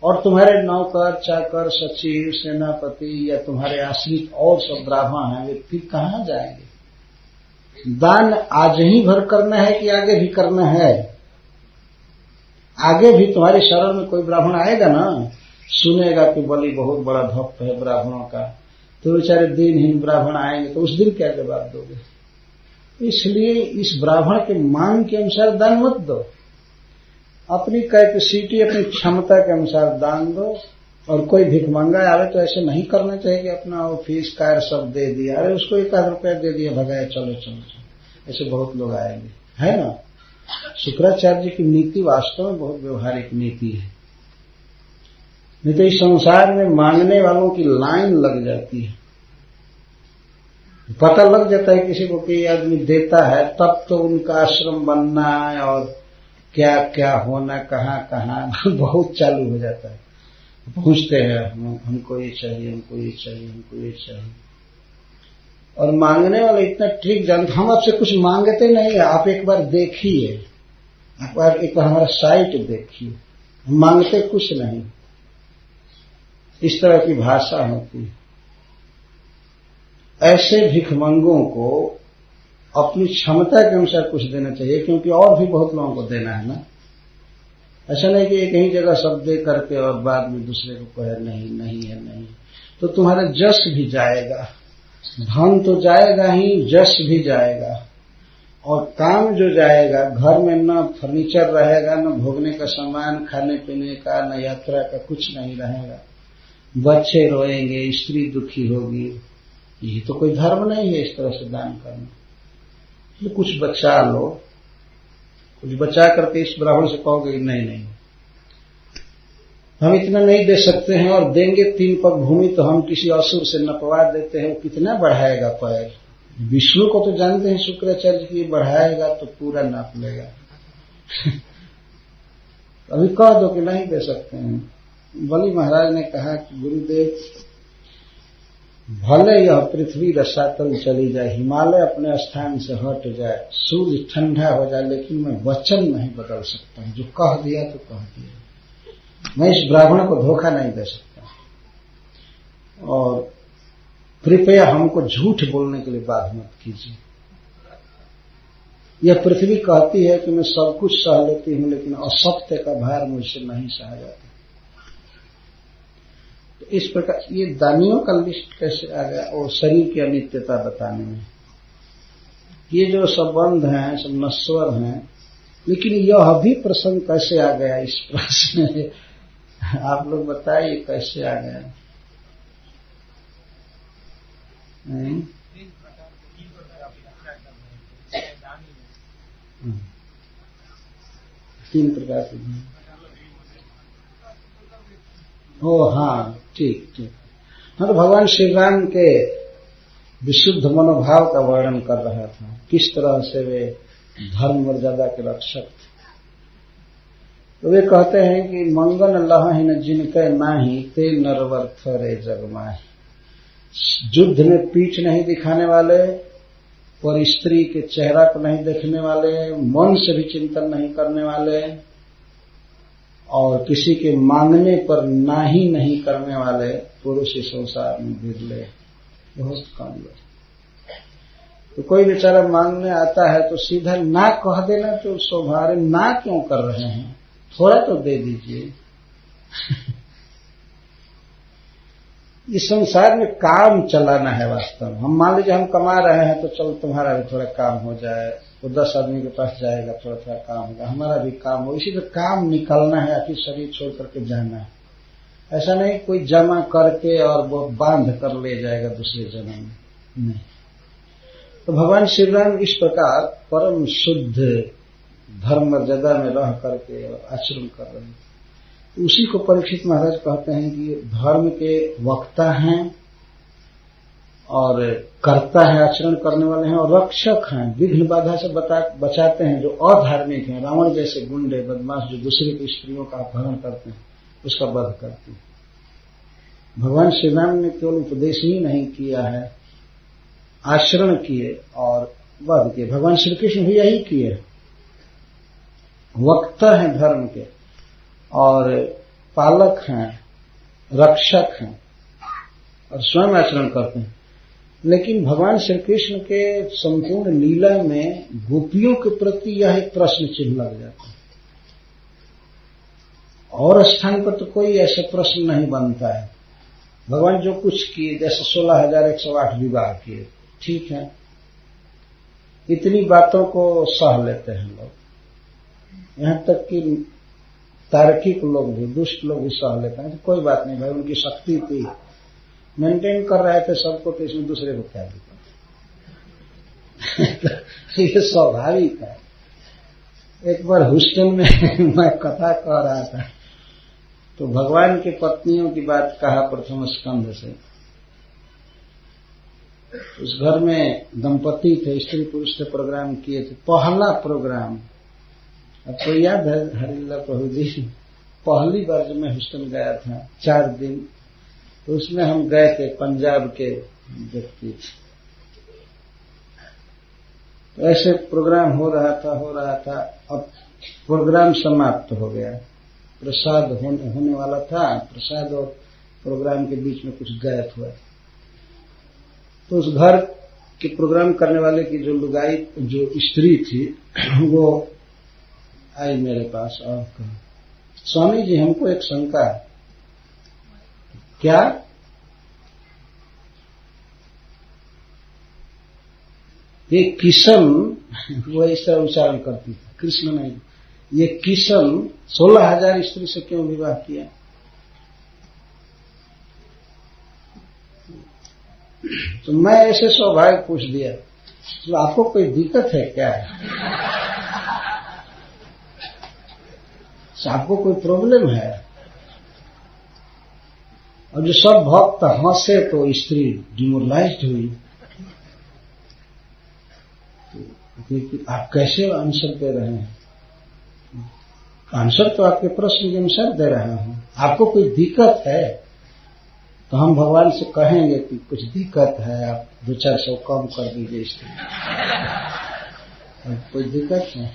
और तुम्हारे नौकर चाकर सचिव सेनापति या तुम्हारे आश्रित और सब ब्राह्मण हैं, वे फिर कहां जाएंगे? दान आज ही भर करना है कि आगे भी करना है? आगे भी तुम्हारे शरण में कोई ब्राह्मण आएगा ना, सुनेगा कि बलि बहुत बड़ा भक्त है ब्राह्मणों का, तो बेचारे दिनहीन ब्राह्मण आएंगे तो उस दिन क्या जवाब दोगे? इसलिए इस ब्राह्मण के मांग के अनुसार दान मत दो, अपनी कैपेसिटी, अपनी क्षमता के अनुसार दान दो। और कोई भिखमंगा आवे तो ऐसे नहीं करना चाहिए कि अपना फीस कार सब दे दिया, अरे उसको 1 रुपया दे दिया, भगाए चलो चलो चलो, ऐसे बहुत लोग आएंगे, है ना। शुक्राचार्य जी की नीति वास्तव में बहुत व्यवहारिक नीति है। नहीं तो इस संसार में मांगने वालों की लाइन लग जाती है, पता लग जाता है किसी को कि आदमी देता है, तब तो उनका आश्रम बनना है और क्या क्या होना, कहाँ कहाँ बहुत चालू हो जाता है। पूछते हैं हमको ये चाहिए, हमको ये चाहिए, हमको ये चाहिए। और मांगने वाले इतना ठीक जानते, हम आपसे कुछ मांगते नहीं है, आप एक बार देखिए, एक बार हमारा साइट देखिए, मांगते कुछ नहीं। इस तरह की भाषा होती है। ऐसे भिखमंगों को अपनी क्षमता के अनुसार कुछ देना चाहिए, क्योंकि और भी बहुत लोगों को देना है ना। ऐसा नहीं कि एक ही जगह सब दे करके और बाद में दूसरे को कहे नहीं नहीं है, नहीं, तो तुम्हारा जस भी जाएगा, धन तो जाएगा ही, जस भी जाएगा, और काम जो जाएगा, घर में न फर्नीचर रहेगा, न भोगने का सामान, खाने पीने का, न यात्रा का, कुछ नहीं रहेगा। बच्चे रोएंगे, स्त्री दुखी होगी। ये तो कोई धर्म नहीं है इस तरह से दान करना। तो कुछ बचा लो, कुछ बचा करके इस ब्राह्मण से कहोगे नहीं नहीं हम इतना नहीं दे सकते हैं, और देंगे 3 पग भूमि तो हम किसी असुर से नपवा देते हैं, वो कितना बढ़ाएगा पैर। विष्णु को तो जानते हैं शुक्राचार्य की, बढ़ाएगा तो पूरा नाप लेगा। अभी कह दो कि नहीं दे सकते हैं। बलि महाराज ने कहा कि गुरुदेव, भले यह पृथ्वी रसातल चली जाए, हिमालय अपने स्थान से हट जाए, सूर्य ठंडा हो जाए, लेकिन मैं वचन नहीं बदल सकता हूं। जो कह दिया तो कह दिया, मैं इस ब्राह्मण को धोखा नहीं दे सकता, और कृपया हमको झूठ बोलने के लिए बाध्य मत कीजिए। यह पृथ्वी कहती है कि मैं सब कुछ सह लेती हूं, लेकिन असत्य का भार मुझसे नहीं सहा जाता। तो इस प्रकार ये दानियों का लिस्ट कैसे आ गया? और शरीर की अनित्यता बताने में। ये जो संबंध हैं सब नश्वर हैं, लेकिन यह भी प्रसंग कैसे आ गया इस प्रश्न में? आप लोग बताइए कैसे आ गया? नहीं? 3 प्रकार से। ओ हाँ, ठीक ठीक। हाँ, तो भगवान श्री राम के विशुद्ध मनोभाव का वर्णन कर रहा था, किस तरह से वे धर्म मर्यादा के रक्षक थे। तो वे कहते हैं कि मंगन लह न जिनके नाही, ते नरवर्थ रे जगमाहि। युद्ध में पीठ नहीं दिखाने वाले, और स्त्री के चेहरा को नहीं देखने वाले, मन से भी चिंतन नहीं करने वाले, और किसी के मांगने पर नाही नहीं करने वाले पुरुष इस संसार में बिरले, बहुत कम लोग। तो कोई बेचारा मांगने आता है तो सीधा ना कह देना तो स्वभाव, ना क्यों कर रहे हैं, थोड़ा तो दे दीजिए। इस संसार में काम चलाना है वास्तव में। हम मान लीजिए हम कमा रहे हैं तो चलो तुम्हारा भी थोड़ा काम हो जाए, वो 10 आदमी के पास जाएगा, थोड़ा थोड़ा काम होगा, हमारा भी काम हो। इसी तरह काम निकलना है, आखिर शरीर छोड़ करके जाना है। ऐसा नहीं कोई जमा करके और वो बांध कर ले जाएगा दूसरे जन्म में, नहीं। तो भगवान श्री राम इस प्रकार परम शुद्ध धर्म मर्यादा में रह करके आचरण कर रहे हैं। उसी को परीक्षित महाराज कहते हैं कि धर्म के वक्ता हैं और कर्ता है, आचरण करने वाले हैं, और रक्षक हैं, विघ्न बाधा से बचाते हैं। जो अधार्मिक हैं, रावण जैसे गुंडे बदमाश जो दूसरे की स्त्रियों का अपहरण करते हैं, उसका वध करते हैं। भगवान श्री राम ने केवल उपदेश ही नहीं किया है, आचरण किए और वध किए। भगवान श्री कृष्ण भी यही किए, वक्ता हैं धर्म के और पालक हैं, रक्षक हैं, और स्वयं आचरण करते हैं। लेकिन भगवान श्री कृष्ण के संपूर्ण लीला में गोपियों के प्रति यह एक प्रश्न चिन्ह लग जाता है। और स्थान पर तो कोई ऐसा प्रश्न नहीं बनता है। भगवान जो कुछ किए, जैसे 16,108 विवाह किए, ठीक है, इतनी बातों को सह लेते हैं लोग, यहाँ तक कि तार्किक लोग भी, दुष्ट लोग भी सह लेते हैं। तो कोई बात नहीं भाई, उनकी शक्ति थी, मेंटेन कर रहे थे सबको, तो इसमें दूसरे को क्या दिक्कत। ये स्वाभाविक है। एक बार ह्यूस्टन में मैं कथा कह रहा था, तो भगवान की पत्नियों की बात कहा प्रथम स्कंध से। उस घर में दंपति थे, स्त्री पुरुष से प्रोग्राम किए थे, पहला प्रोग्राम। अब तो याद है हरिल्ला प्रभु जी, पहली बार जब मैं ह्यूस्टन गया था 4 दिन, तो उसमें हम गए थे, पंजाब के व्यक्ति। तो ऐसे प्रोग्राम हो रहा था। अब प्रोग्राम समाप्त हो गया, प्रसाद होने वाला था। प्रसाद और प्रोग्राम के बीच में कुछ गैप हुआ। तो उस घर के प्रोग्राम करने वाले की जो लुगाई, जो स्त्री थी, वो आई मेरे पास और कहा, स्वामी जी हमको एक शंका है। क्या? ये किशन, वो इस तरह उच्चारण करती थी, कृष्ण नहीं, ये किशन 16,000 स्त्री से क्यों विवाह किया? तो मैं ऐसे स्वाभाविक पूछ दिया, तो आपको कोई दिक्कत है क्या? आपको कोई प्रॉब्लम है? और जो सब भक्त हंसे तो स्त्री डिमोरलाइज्ड हुई। तो आप कैसे आंसर दे रहे हैं? आंसर तो आपके प्रश्न के अनुसार दे रहा हूं। आपको कोई दिक्कत है तो हम भगवान से कहेंगे कि कुछ दिक्कत है, आप 2-400 कम कर दीजिए स्त्री। कोई दिक्कत है?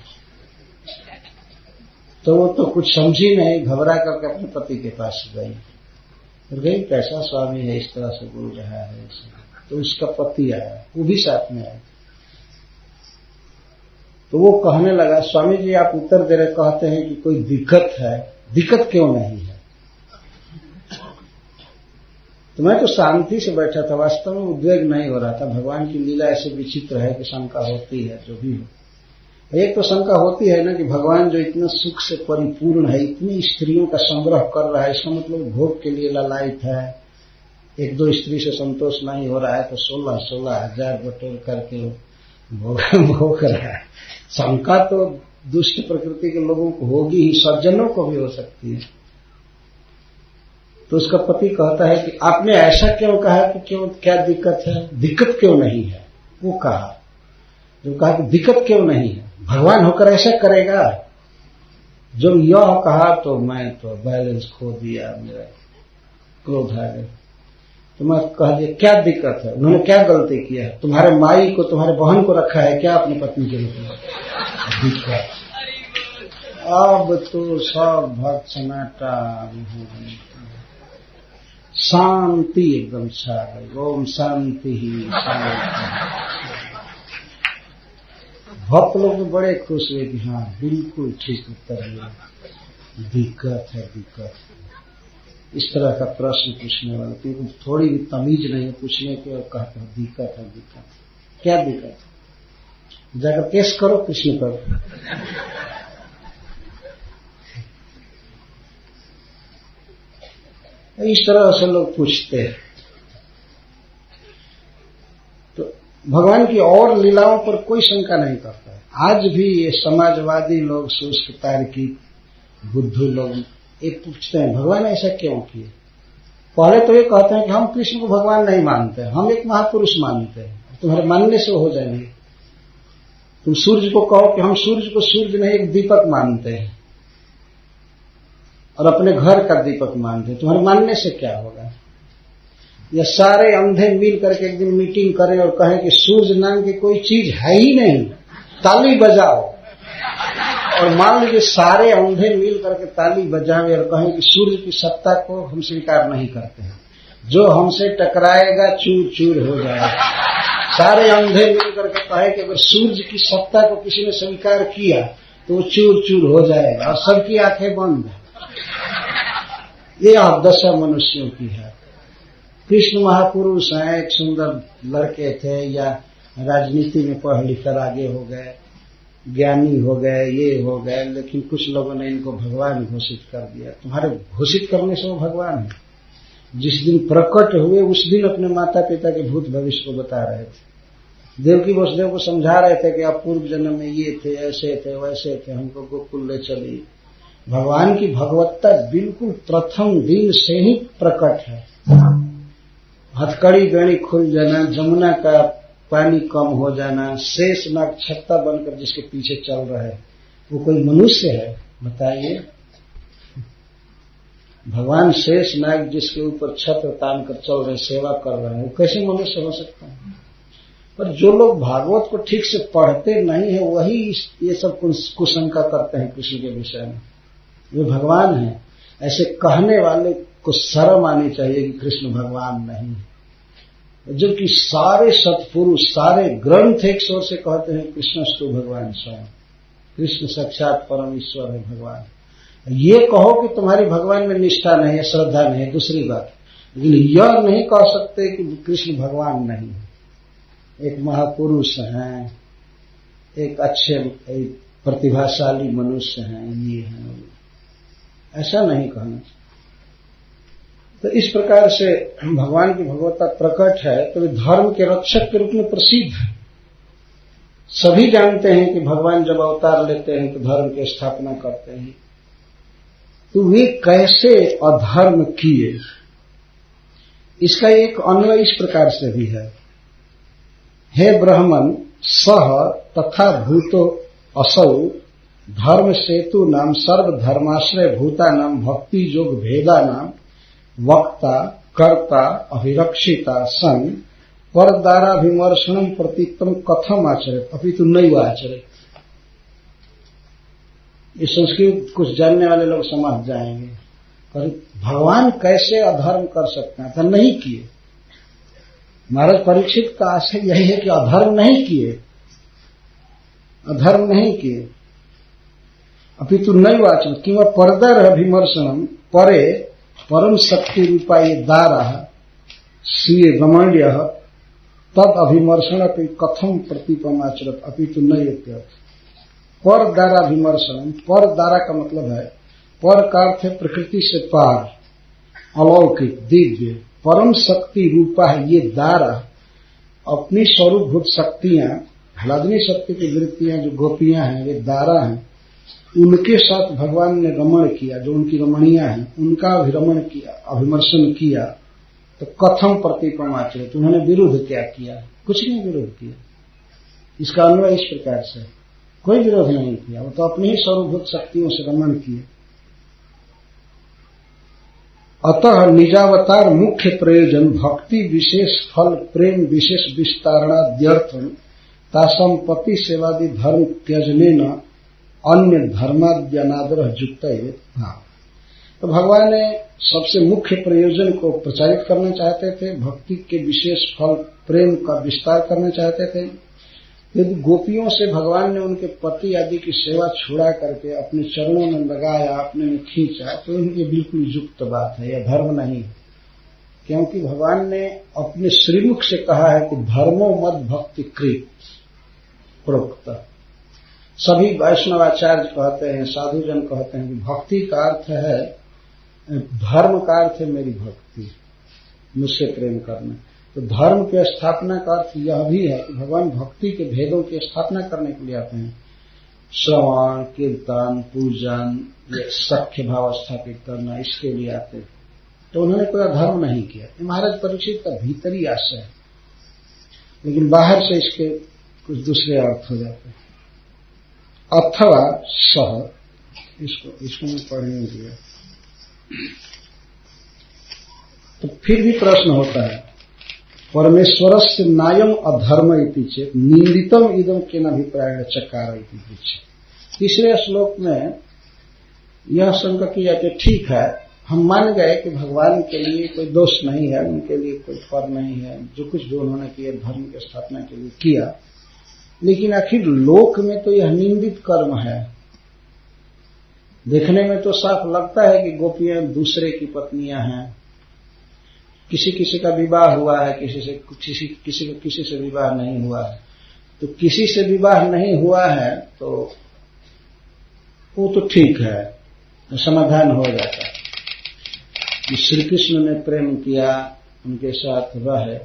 तो वो तो कुछ समझी नहीं, घबरा करके अपने पति के पास गई। तो गई, कैसा स्वामी है इस तरह से बोल रहा है। तो उसका पति आया, वो भी साथ में आया। तो वो कहने लगा, स्वामी जी आप उत्तर दे रहे, कहते हैं कि कोई दिक्कत है, दिक्कत क्यों नहीं है? तो मैं तो शांति से बैठा था, वास्तव में उद्वेग नहीं हो रहा था। भगवान की लीला ऐसे विचित्र है कि शंका होती है, जो भी हो। एक तो शंका होती है ना कि भगवान जो इतना सुख से परिपूर्ण है, इतनी स्त्रियों का संग्रह कर रहा है, इसका मतलब भोग के लिए ललायित है। 1-2 स्त्री से संतोष नहीं हो रहा है तो 16,000 बटोर करके भोग रहा है। शंका तो दुष्ट प्रकृति के लोगों को होगी ही, सज्जनों को भी हो सकती है। तो उसका पति कहता है कि आपने ऐसा क्यों कहा कि क्यों, क्या दिक्कत है? दिक्कत क्यों नहीं है? वो कहा, जो कहा कि दिक्कत क्यों नहीं है, भगवान होकर ऐसा करेगा? जब यह कहा तो मैं तो बैलेंस खो दिया, मेरा क्रोध आ गया। तो मैं कह दिया, क्या दिक्कत है? उन्होंने क्या गलती किया है? तुम्हारे माई को, तुम्हारे बहन को रखा है क्या अपनी पत्नी के रूप में? दिक्कत। अब तो सब भक्त सन्नाटा, शांति एकदम छा गई। ओम शांति ही शांति। भक्त लोग तो बड़े खुश हुए कि हाँ बिल्कुल ठीक उत्तर मिला, दिक्कत है, दिक्कत। इस तरह का प्रश्न पूछने वाला, क्योंकि थोड़ी भी तमीज नहीं है पूछने की, और कहते हैं दिक्कत है, दिक्कत। क्या दिक्कत? जाकर केस करो कृष्ण पर। इस तरह से लोग पूछते हैं। तो भगवान की और लीलाओं पर कोई शंका नहीं करता है। आज भी ये समाजवादी लोग, शुष्क तार्किक बुद्धू लोग ये पूछते हैं भगवान ऐसा क्यों किए। पहले तो ये कहते हैं कि हम कृष्ण को भगवान नहीं मानते, हम एक महापुरुष मानते हैं। तुम्हारे मानने से हो जाएंगे। तुम सूर्य को कहो कि हम सूर्य को सूर्य नहीं एक दीपक मानते हैं, और अपने घर का दीपक मानते हैं, तुम्हारे मानने से क्या होगा? या सारे अंधे मिल करके एक दिन मीटिंग करें और कहें कि सूर्य नाम की कोई चीज है ही नहीं, ताली बजाओ। और मान लीजिए सारे अंधे मिल करके ताली बजावे और कहें कि सूर्य की सत्ता को हम स्वीकार नहीं करते हैं, जो हमसे टकराएगा चूर चूर हो जाएगा। सारे अंधे मिल करके कहे कि अगर सूर्य की सत्ता को किसी ने स्वीकार किया तो वो चूर चूर हो जाएगा, और सबकी आंखें बंद है। ये दशा मनुष्यों की है। कृष्ण महापुरुष हैं, एक सुंदर लड़के थे, या राजनीति में पढ़ लिख कर आगे हो गए, ज्ञानी हो गए, ये हो गए, लेकिन कुछ लोगों ने इनको भगवान घोषित कर दिया। तुम्हारे घोषित करने से वो भगवान है। जिस दिन प्रकट हुए उस दिन अपने माता पिता के भूत भविष्य को बता रहे थे। देवकी वसुदेव को समझा रहे थे कि आप पूर्व जन्म में ये थे, ऐसे थे, वैसे थे, हमको गोकुल ले चलिए। भगवान की भगवत्ता बिल्कुल प्रथम दिन से ही प्रकट है। हथकड़ी गणी खुल जाना, जमुना का पानी कम हो जाना, शेष नाग छत्ता बनकर जिसके पीछे चल रहे हैं, वो कोई मनुष्य है? बताइए। भगवान शेष नाग जिसके ऊपर छत्र तान कर चल रहे, सेवा कर रहे हैं, वो कैसे मनुष्य हो सकता है? पर जो लोग भागवत को ठीक से पढ़ते नहीं है वही ये सब कुशंका करते हैं कृष्ण के विषय में। वे भगवान हैं, ऐसे कहने वाले को शर्म आनी चाहिए कि कृष्ण भगवान नहीं है। जबकि सारे सत्पुरुष, सारे ग्रंथ एक स्वर से कहते हैं कृष्णस्तु भगवान स्वयं, कृष्ण साक्षात परम ईश्वर है, भगवान। ये कहो कि तुम्हारी भगवान में निष्ठा नहीं है, श्रद्धा नहीं है, दूसरी बात, लेकिन यह नहीं कह सकते कि कृष्ण भगवान नहीं है। एक महापुरुष हैं, एक अच्छे एक प्रतिभाशाली मनुष्य हैं, ये हैं, ऐसा नहीं कहना। तो इस प्रकार से भगवान की भगवत्ता प्रकट है, तो वे धर्म के रक्षक के रूप में प्रसिद्ध है। सभी जानते हैं कि भगवान जब अवतार लेते हैं तो धर्म की स्थापना करते हैं। तो वे कैसे अधर्म किए, इसका एक अन्वय इस प्रकार से भी है। हे ब्राह्मण, सह तथा भूतो असौ धर्म सेतु नाम सर्वधर्माश्रय भूता नाम भक्ति योग भेदा नाम वक्ता कर्ता अभिरक्षिता सन परदाराभिमर्शनम प्रतित्तम कथम आचरित अपितु नैव आचरित। ये संस्कृत कुछ जानने वाले लोग समझ जाएंगे, पर भगवान कैसे अधर्म कर सकते हैं? तो नहीं किए। महाराज परीक्षित का आशय यही है कि अधर्म नहीं किए, अधर्म नहीं किए। अपितु नैव आचरित किंवा परदाराभिमर्शनम परे परम शक्ति रूपा ये दारा स्वीय रमण्य तद अभिमर्शन अपनी कथम प्रतीपम आचरत अपितु नैव। पर दाराभिमर्शनम, पर दारा का मतलब है, पर का अर्थ है प्रकृति से पार, अलौकिक, दिव्य, परम शक्ति रूपा है ये दारा। अपनी स्वरूपभूत शक्तियां, हलादनी शक्ति की वृत्तियां जो गोपियां हैं, वे दारा हैं, उनके साथ भगवान ने रमण किया, जो उनकी रमणियां हैं उनका अभिरमण किया, अभिमर्शन किया। तो कथम प्रतिपम आचरित, उन्होंने विरोध क्या किया? कुछ नहीं विरोध किया। इसका अन्वय इस प्रकार से, कोई विरोध नहीं किया, वो तो अपनी ही स्वरूपभूत शक्तियों से रमण किए। अतः निजावतार मुख्य प्रयोजन भक्ति विशेष फल प्रेम विशेष विस्तारणाद्यर्थम तासम पति सेवादि धर्म त्यजने न अन्य धर्माद्यनादर युक्त। हाँ, तो भगवान ने सबसे मुख्य प्रयोजन को प्रचारित करना चाहते थे, भक्ति के विशेष फल प्रेम का विस्तार करना चाहते थे। यदि गोपियों से भगवान ने उनके पति आदि की सेवा छुड़ा करके अपने चरणों में लगाया, अपने में खींचा, तो ये बिल्कुल युक्त बात है, यह धर्म नहीं है। क्योंकि भगवान ने अपने श्रीमुख से कहा है कि धर्मो मद भक्ति कृत प्रोक्त। सभी वैष्णवाचार्य कहते हैं, साधुजन कहते हैं कि भक्ति का अर्थ है, धर्म का अर्थ है मेरी भक्ति, मुझसे प्रेम करना। तो धर्म की स्थापना का अर्थ यह भी है कि भगवान भक्ति के भेदों की स्थापना करने के लिए आते हैं। श्रवण, कीर्तन, पूजन, ये सख्य भाव स्थापित करना, इसके लिए आते हैं। तो उन्होंने कोई धर्म नहीं किया। महाराज परीक्षित का भीतरी आशय है, लेकिन बाहर से इसके कुछ दूसरे अर्थ हो जाते हैं। अथवा सह, इसको मैं पढ़ने दिया। तो फिर भी प्रश्न होता है, परमेश्वरस्य नायम अधर्म इति चेत निंदितम इदम केन अभिप्रायेण चकार इति पृच्छेत्। तीसरे श्लोक में यह शंका की जाती है, ठीक है, हम मान गए कि भगवान के लिए कोई दोष नहीं है, उनके लिए कोई फल नहीं है, जो कुछ भी उन्होंने किया धर्म की स्थापना के लिए किया, लेकिन आखिर लोक में तो यह निंदित कर्म है। देखने में तो साफ लगता है कि गोपियां दूसरे की पत्नियां हैं, किसी किसी का विवाह हुआ है, किसी से विवाह नहीं हुआ है। तो किसी से विवाह नहीं हुआ है तो वो तो ठीक है, समाधान हो जाता है। श्री कृष्ण ने प्रेम किया, उनके साथ रहे।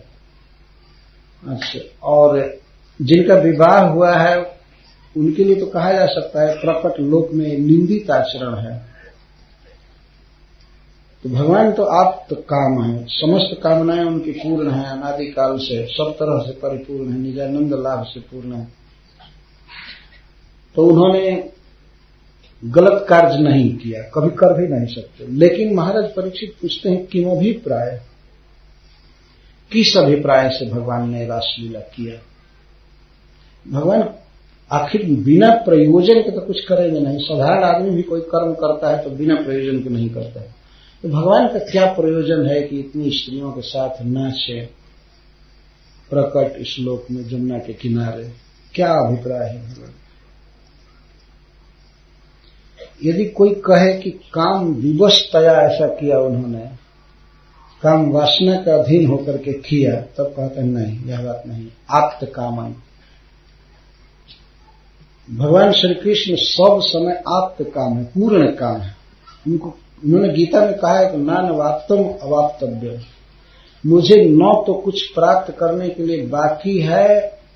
अच्छा, और जिनका विवाह हुआ है उनके लिए तो कहा जा सकता है प्रकट लोक में निंदित आचरण है। तो भगवान तो आप्त काम है, समस्त कामनाएं उनकी पूर्ण है, अनादिकाल से सब तरह से परिपूर्ण है, निजानंद लाभ से पूर्ण है। तो उन्होंने गलत कार्य नहीं किया, कभी कर भी नहीं सकते। लेकिन महाराज परीक्षित पूछते हैं किम अभिप्राय, किस अभिप्राय से भगवान ने रासलीला किया। भगवान आखिर बिना प्रयोजन के तो कुछ करेंगे नहीं। साधारण आदमी भी कोई कर्म करता है तो बिना प्रयोजन के नहीं करता है। तो भगवान का क्या प्रयोजन है कि इतनी स्त्रियों के साथ नाचे प्रकट इस लोक में जमुना के किनारे, क्या अभिप्राय है भगवान। यदि कोई कहे कि काम विवशतया ऐसा किया उन्होंने, काम वासना का अधीन होकर के किया, तब कहते हैं नहीं, यह बात नहीं। आप्त कामन, भगवान श्री कृष्ण सब समय आप्त काम है, पूर्ण काम है। उन्होंने गीता में कहा है कि नान वाप्तम अवाप्तव्य, मुझे न तो कुछ प्राप्त करने के लिए बाकी है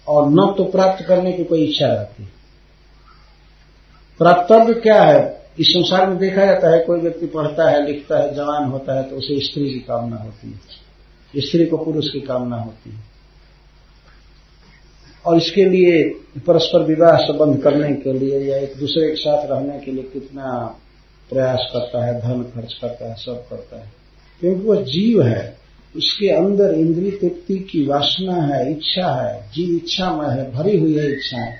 और न तो प्राप्त करने की कोई इच्छा रहती। प्राप्तव्य क्या है, इस संसार में देखा जाता है कोई व्यक्ति पढ़ता है, लिखता है, जवान होता है तो उसे स्त्री की कामना होती है, स्त्री को पुरुष की कामना होती है, और इसके लिए परस्पर विवाह संबंध करने के लिए या एक दूसरे के साथ रहने के लिए कितना प्रयास करता है, धन खर्च करता है, सब करता है, क्योंकि वह जीव है, उसके अंदर इंद्रिय तृप्ति की वासना है, इच्छा है, जीव इच्छामय है, भरी हुई है इच्छाएं।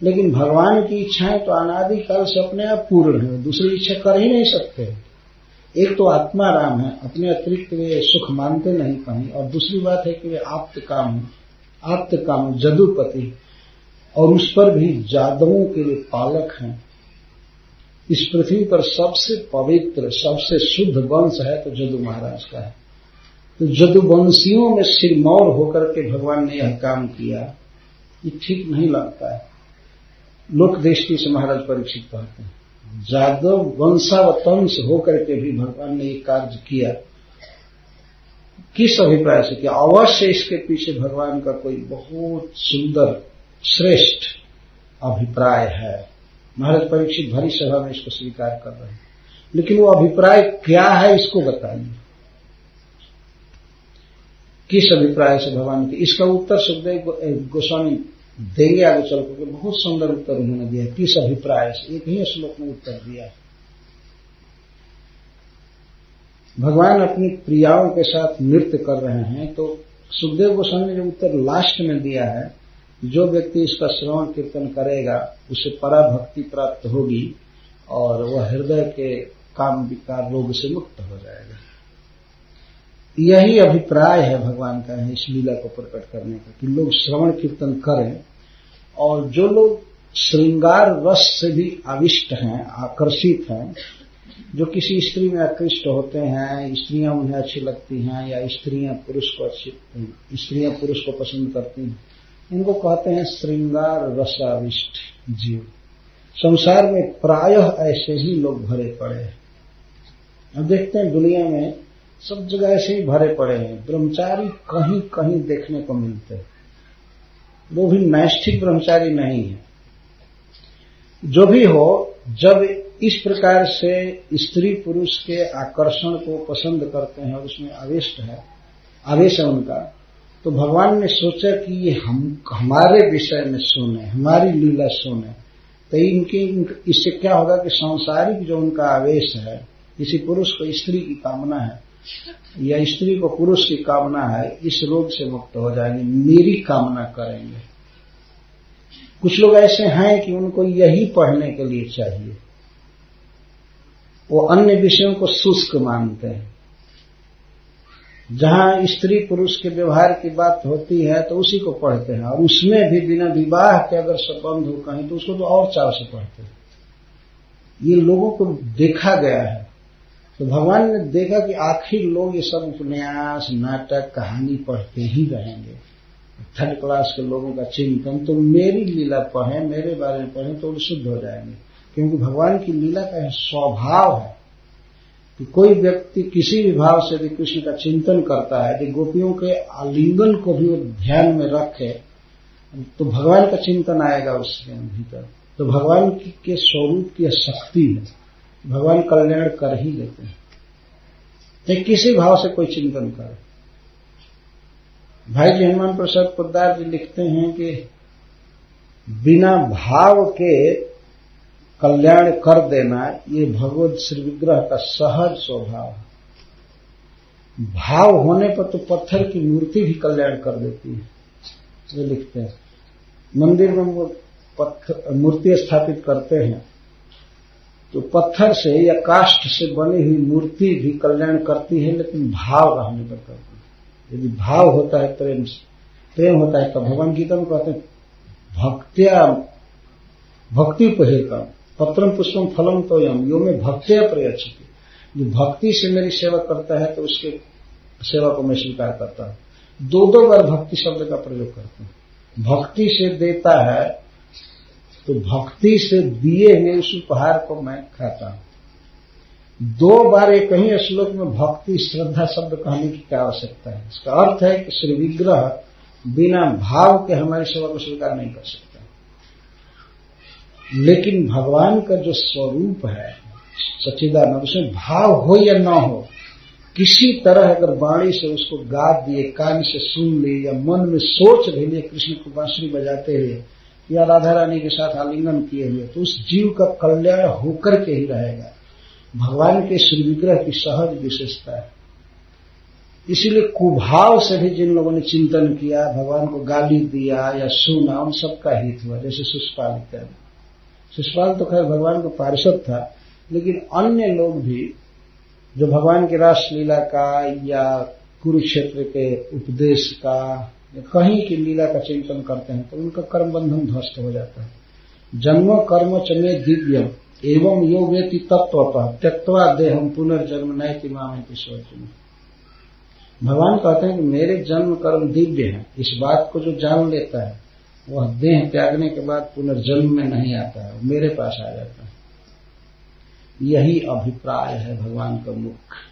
लेकिन भगवान की इच्छाएं तो अनादिकाल से अपने आप पूर्ण है, दूसरी इच्छा कर ही नहीं सकते। एक तो आत्मा राम है, अपने अतिरिक्त वे सुख मानते नहीं कहीं, और दूसरी बात है कि वे आप्त काम जदुपति, और उस पर भी जादवों के लिए पालक हैं। इस पृथ्वी पर सबसे पवित्र, सबसे शुद्ध वंश है तो जदु महाराज का है। तो जदुवंशियों में सिरमौर होकर के भगवान ने यह काम किया, ये ठीक नहीं लगता है। लोक दृष्टि से महाराज परीक्षित कहते हैं, जादव वंशावतंश होकर के भी भगवान ने ये कार्य किया। किस अभिप्राय से किया, अवश्य इसके पीछे भगवान का कोई बहुत सुंदर श्रेष्ठ अभिप्राय है। महाराज परीक्षित भरी सभा में इसको स्वीकार कर रहे हैं, लेकिन वो अभिप्राय क्या है इसको बताइए, किस अभिप्राय से भगवान के। इसका उत्तर सुखदेव गोस्वामी देंगे आगे चल करके, बहुत सुंदर उत्तर उन्होंने दिया। किस अभिप्राय से, एक ही श्लोक में उत्तर दिया। भगवान अपनी प्रियाओं के साथ नृत्य कर रहे हैं, तो सुखदेव गोस्वामी ने जो उत्तर लास्ट में दिया है, जो व्यक्ति इसका श्रवण कीर्तन करेगा उसे पराभक्ति प्राप्त होगी और वह हृदय के काम विकार रोग से मुक्त हो जाएगा। यही अभिप्राय है भगवान का है इस लीला को प्रकट करने का, कि लोग श्रवण कीर्तन करें, और जो लोग श्रृंगार रस से भी आविष्ट हैं, आकर्षित हैं, जो किसी स्त्री में आकृष्ट होते हैं, स्त्रियां उन्हें अच्छी लगती हैं या स्त्रियां पुरुष को पसंद करती हैं, इनको कहते हैं श्रृंगार रसाविष्ट जीव। संसार में प्रायः ऐसे ही लोग भरे पड़े हैं। अब देखते हैं दुनिया में सब जगह ऐसे ही भरे पड़े हैं। ब्रह्मचारी कहीं कहीं देखने को मिलते हैं, वो भी नैष्ठिक ब्रह्मचारी नहीं है। जो भी हो, जब इस प्रकार से स्त्री पुरुष के आकर्षण को पसंद करते हैं और उसमें आवेश है उनका, तो भगवान ने सोचा कि ये हमारे विषय में सुने, हमारी लीला सुने, तो इससे क्या होगा कि सांसारिक जो उनका आवेश है, किसी पुरुष को स्त्री की कामना है या स्त्री को पुरुष की कामना है, इस रोग से मुक्त हो जाएंगे, मेरी कामना करेंगे। कुछ लोग ऐसे हैं कि उनको यही पढ़ने के लिए चाहिए, वो अन्य विषयों को शुष्क मानते हैं। जहां स्त्री पुरुष के व्यवहार की बात होती है तो उसी को पढ़ते हैं, और उसमें भी बिना विवाह के अगर संबंध हो कहीं तो उसको तो और चाव से पढ़ते हैं। ये लोगों को देखा गया है, तो भगवान ने देखा कि आखिर लोग ये सब उपन्यास नाटक कहानी पढ़ते ही रहेंगे, थर्ड क्लास के लोगों का चिंतन, तो मेरी लीला पढ़ें, मेरे बारे में पढ़ें तो शुद्ध हो जाएंगे। क्योंकि भगवान की लीला का स्वभाव है कि कोई व्यक्ति किसी भी भाव से यदि कृष्ण का चिंतन करता है, यदि गोपियों के आलिंगन को भी वो ध्यान में रखे तो भगवान का चिंतन आएगा उसके भीतर। तो भगवान के स्वरूप की शक्ति है, भगवान कल्याण कर ही लेते हैं, चाहे किसी भाव से कोई चिंतन करे। भाई जी हनुमान प्रसाद पोद्दार जी लिखते हैं कि बिना भाव के कल्याण कर देना ये भगवत श्री विग्रह का सहज स्वभाव है। भाव होने पर तो पत्थर की मूर्ति भी कल्याण कर देती है। ये लिखते हैं मंदिर में वो मूर्ति स्थापित करते हैं तो पत्थर से या काष्ठ से बनी हुई मूर्ति भी कल्याण करती है, लेकिन भाव रहने पर करती है। यदि भाव होता है प्रेम होता है, तो भगवान गीता में कहते हैं भक्त्युपहेतम पत्रम पुष्पम फलम तोयम यो में भक्त्या प्रयच्छति। जो भक्ति से मेरी सेवा करता है तो उसके सेवा को मैं स्वीकार करता हूं। दो बार भक्ति शब्द का प्रयोग करते हैं। भक्ति से देता है तो भक्ति से दिए हुए उस उपहार को मैं खाता हूं। 2 बार एक ही श्लोक में भक्ति श्रद्धा शब्द कहने की क्या आवश्यकता है? इसका अर्थ है कि श्री विग्रह बिना भाव के हमारी सेवा को स्वीकार नहीं कर सकता। लेकिन भगवान का जो स्वरूप है सच्चिदानंद, उसमें भाव हो या न हो, किसी तरह अगर वाणी से उसको गा दिए, कान से सुन लिए या मन में सोच भी लिए कृष्ण को बांसुरी बजाते हुए या राधा रानी के साथ आलिंगन किए हुए, तो उस जीव का कल्याण होकर के ही रहेगा। भगवान के श्री विग्रह की सहज विशेषता है। इसीलिए कुभाव से भी जिन लोगों ने चिंतन किया, भगवान को गाली दिया या सुना, उन सबका हित हुआ। जैसे शिशुपाल इत्यादि। शिशुपाल तो खैर भगवान का पार्षद था, लेकिन अन्य लोग भी जो भगवान की रासलीला का या कुरुक्षेत्र के उपदेश का या कहीं की लीला का चिंतन करते हैं तो उनका कर्म बंधन ध्वस्त हो जाता है। जन्म कर्म च मे दिव्यम एवं यो वेति तत्वतः त्यक्त्वा देहम पुनर्जन्म नैति मामेति सोचन। भगवान कहते हैं कि मेरे जन्म कर्म दिव्य हैं। इस बात को जो जान लेता है वह देह त्यागने के बाद पुनर्जन्म में नहीं आता है, मेरे पास आ जाता है। यही अभिप्राय है भगवान का मुख्य।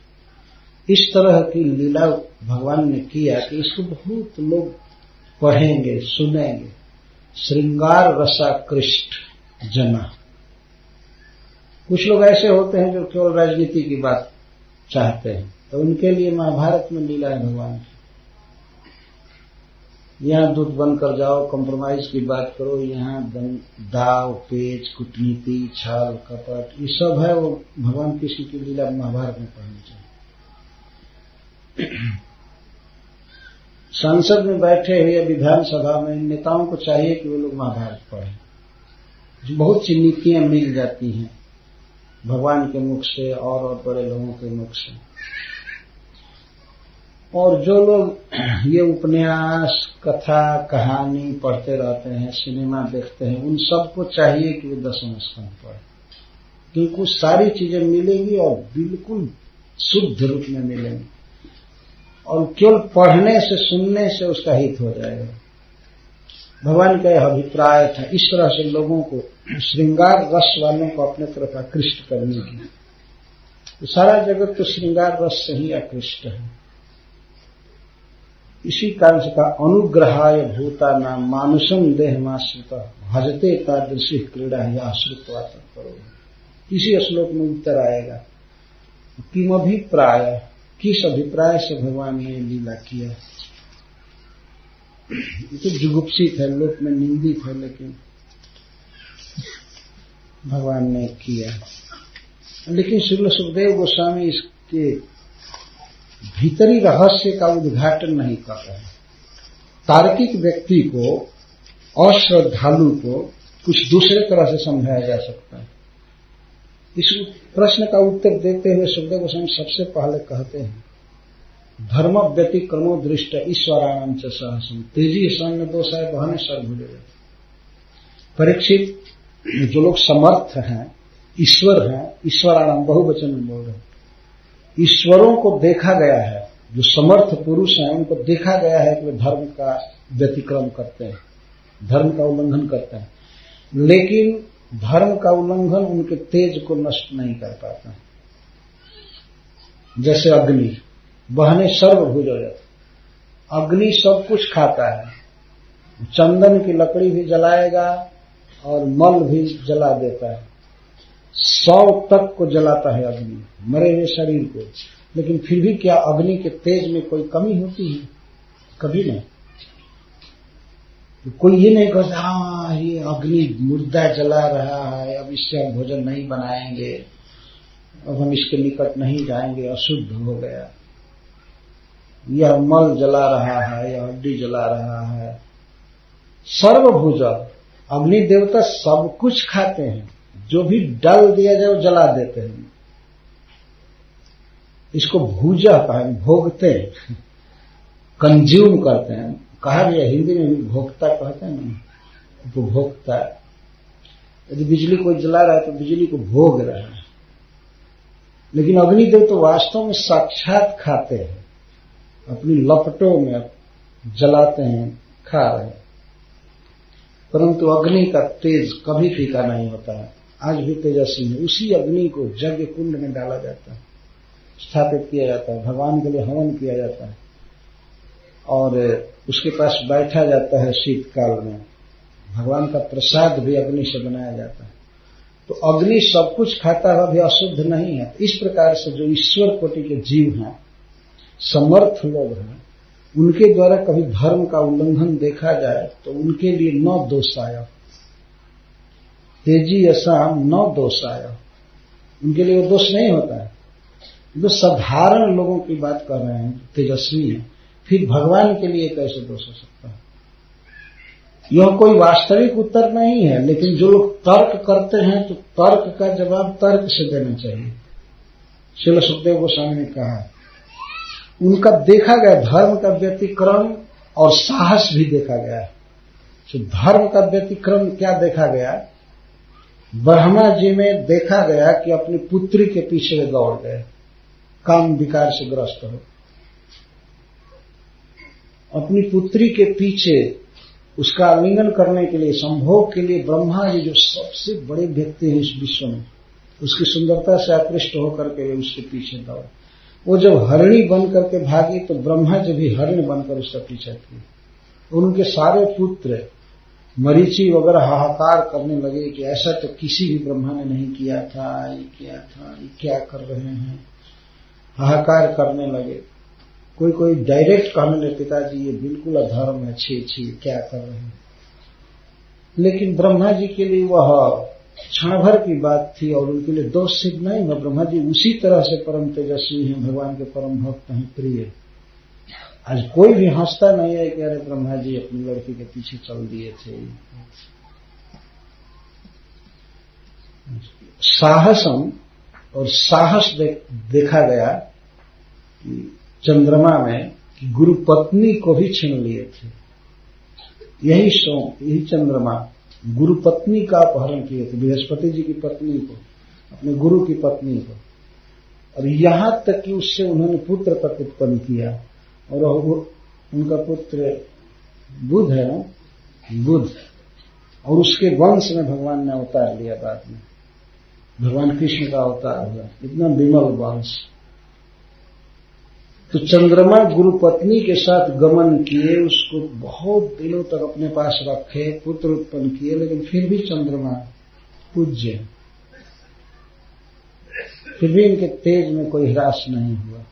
इस तरह की लीला भगवान ने किया कि इसको बहुत लोग पढ़ेंगे, सुनेंगे। श्रृंगार रसाकृष्ट जना। कुछ लोग ऐसे होते हैं जो केवल राजनीति की बात चाहते हैं, तो उनके लिए महाभारत में लीला है भगवान की। यहाँ दूध बंद कर जाओ, कंप्रोमाइज की बात करो, यहाँ दाव पेच कूटनीति छल कपट ये सब है, वो भगवान कृष्ण की लीला महाभारत में पढ़नी चाहिए। संसद में बैठे हुए विधानसभा में नेताओं को चाहिए कि वे लोग महाभारत पढ़ें। बहुत सी नीतियां मिल जाती हैं भगवान के मुख से और बड़े लोगों के मुख से। और जो लोग ये उपन्यास कथा कहानी पढ़ते रहते हैं, सिनेमा देखते हैं, उन सबको चाहिए कि वे 10वें स्कंद पढ़ें, क्योंकि सारी चीजें मिलेंगी और बिल्कुल शुद्ध रूप में मिलेंगी और केवल पढ़ने से सुनने से उसका हित हो जाएगा। भगवान का यह अभिप्राय था इस तरह से लोगों को श्रृंगार रस वालों को अपने तरफ आकृष्ट करने की। तो सारा जगत तो श्रृंगार रस से ही आकृष्ट है। इसी कारण से कहा अनुग्रहाय भूता नाम मानुषम देहमाश्रित भजते तादृशी क्रीड़ा या आश्रित्वा तत्परो। इसी श्लोक में उत्तर आएगा किम अभिप्राय, किस अभिप्राय से भगवान ने लीला किया। ये तो जुगुप्सित है, लोक में निंदित है, लेकिन भगवान ने किया। लेकिन श्रील सुखदेव गोस्वामी इसके भीतरी रहस्य का उद्घाटन नहीं कर रहे। तार्किक व्यक्ति को अश्रद्धालु को कुछ दूसरे तरह से समझाया जा सकता है। इस प्रश्न का उत्तर देते हुए सुखदेव गोस्वामी सबसे पहले कहते हैं धर्म व्यतिक्रमो दृष्ट ईश्वराणाम च सहसम तेजी सन दोषाय बहने सर्वभूले। परीक्षित जो लोग समर्थ हैं, ईश्वर हैं, ईश्वराणाम बहुवचन में बोल रहे हैं, ईश्वरों को देखा गया है, जो समर्थ पुरुष हैं उनको देखा गया है कि वे धर्म का व्यतिक्रम करते हैं, धर्म का उल्लंघन करते हैं, लेकिन धर्म का उल्लंघन उनके तेज को नष्ट नहीं कर पाता। जैसे अग्नि, बहने सर्वभुज हो जाता। अग्नि सब कुछ खाता है, चंदन की लकड़ी भी जलाएगा और मल भी जला देता है, 100 तक को जलाता है अग्नि, मरे हुए शरीर को। लेकिन फिर भी क्या अग्नि के तेज में कोई कमी होती है? कभी नहीं। कोई ये नहीं कहता हाँ ये अग्नि मुर्दा जला रहा है, अब इससे हम भोजन नहीं बनाएंगे, अब हम इसके निकट नहीं जाएंगे, अशुद्ध हो गया, यह मल जला रहा है, यह हड्डी जला रहा है। सर्वभुज, अग्नि देवता सब कुछ खाते हैं, जो भी डाल दिया जाए वो जला देते हैं। इसको भूजा कहें, भोगते हैं, कंज्यूम करते हैं। कहा गया हिंदी में भी भोक्ता कहते हैं ना, उपभोक्ता। यदि बिजली कोई जला रहा है तो बिजली को भोग रहा है, लेकिन अग्निदेव तो वास्तव में साक्षात खाते हैं, अपनी लपटों में जलाते हैं, खा रहे हैं। परंतु अग्नि का तेज कभी फीका नहीं होता है, आज भी तेजस्वी है। उसी अग्नि को यज्ञ कुंड में डाला जाता है, स्थापित किया जाता है, भगवान के लिए हवन किया जाता है और उसके पास बैठा जाता है शीतकाल में। भगवान का प्रसाद भी अग्नि से बनाया जाता है। तो अग्नि सब कुछ खाता है, अभी अशुद्ध नहीं है। इस प्रकार से जो ईश्वर कोटि के जीव हैं, समर्थ लोग हैं, उनके द्वारा कभी धर्म का उल्लंघन देखा जाए तो उनके लिए न दोष आया, तेजी असाम न दोष आया, उनके लिए वो दोष नहीं होता है। जो साधारण लोगों की बात कर रहे हैं, तेजस्वी हैं, फिर भगवान के लिए कैसे दोष हो सकता है? यह कोई वास्तविक उत्तर नहीं है, लेकिन जो लोग तर्क करते हैं तो तर्क का जवाब तर्क से देना चाहिए। श्रील सुखदेव गोस्वामी ने कहा, उनका देखा गया धर्म का व्यतिक्रम और साहस भी देखा गया है। तो धर्म का व्यतिक्रम क्या देखा गया? ब्रह्मा जी में देखा गया कि अपनी पुत्री के पीछे दौड़ गए, काम विकार से ग्रस्त हो, अपनी पुत्री के पीछे उसका आलिंगन करने के लिए, संभोग के लिए ब्रह्मा जी जो सबसे बड़े व्यक्ति हैं इस विश्व में, उसकी सुंदरता से आकृष्ट होकर के उसके पीछे दौड़े। वो जब हरिणी बन करके भागी तो ब्रह्मा जी भी हरिण बनकर उसका पीछा किए। उनके सारे पुत्र मरीचि वगैरह हाहाकार करने लगे कि ऐसा तो किसी भी ब्रह्मा ने नहीं किया था, ये क्या कर रहे हैं, हाहाकार करने लगे। कोई डायरेक्ट कहने लगे, पिताजी ये बिल्कुल अधर्म है, छी क्या कर रहे हैं। लेकिन ब्रह्मा जी के लिए वह क्षण भर की बात थी और उनके लिए दोष सिद्ध नहीं हुआ। ब्रह्मा जी उसी तरह से परम तेजस्वी हैं, भगवान के परम भक्त हैं, प्रिय। आज कोई भी हंसता नहीं है कि अरे ब्रह्मा जी अपनी लड़की के पीछे चल दिए थे। साहसम और साहस देखा गया कि चंद्रमा में कि गुरु पत्नी को भी छीन लिए थे। यही चंद्रमा गुरु पत्नी का अपहरण किए थे, बृहस्पति जी की पत्नी को, अपने गुरु की पत्नी को, और यहां तक कि उससे उन्होंने पुत्र तक उत्पन्न किया। और उनका पुत्र बुध है ना, बुध, और उसके वंश में भगवान ने अवतार लिया। बाद में भगवान कृष्ण का अवतार हुआ, इतना विमल वंश। तो चंद्रमा गुरु पत्नी के साथ गमन किए, उसको बहुत दिनों तक अपने पास रखे, पुत्र उत्पन्न किए, लेकिन फिर भी चंद्रमा पूज्य, फिर भी इनके तेज में कोई ह्रास नहीं हुआ।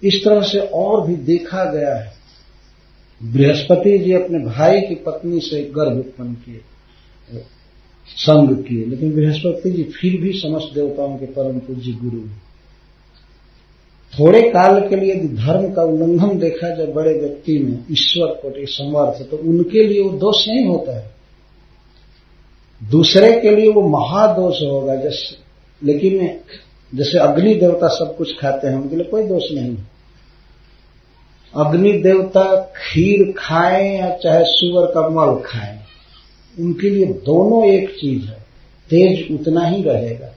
इस तरह से और भी देखा गया है। बृहस्पति जी अपने भाई की पत्नी से गर्भ उत्पन्न किए, संग किए, लेकिन बृहस्पति जी फिर भी समस्त देवताओं के परम पूज्य गुरु हैं। थोड़े काल के लिए यदि धर्म का उल्लंघन देखा जाए बड़े व्यक्ति में, ईश्वर कोटि समर्थ, तो उनके लिए वो दोष नहीं होता है, दूसरे के लिए वो महादोष होगा। लेकिन जैसे अग्नि देवता सब कुछ खाते हैं, उनके लिए कोई दोष नहीं। अग्नि देवता खीर खाएं या चाहे सुअर का मल खाएं, उनके लिए दोनों एक चीज है, तेज उतना ही रहेगा।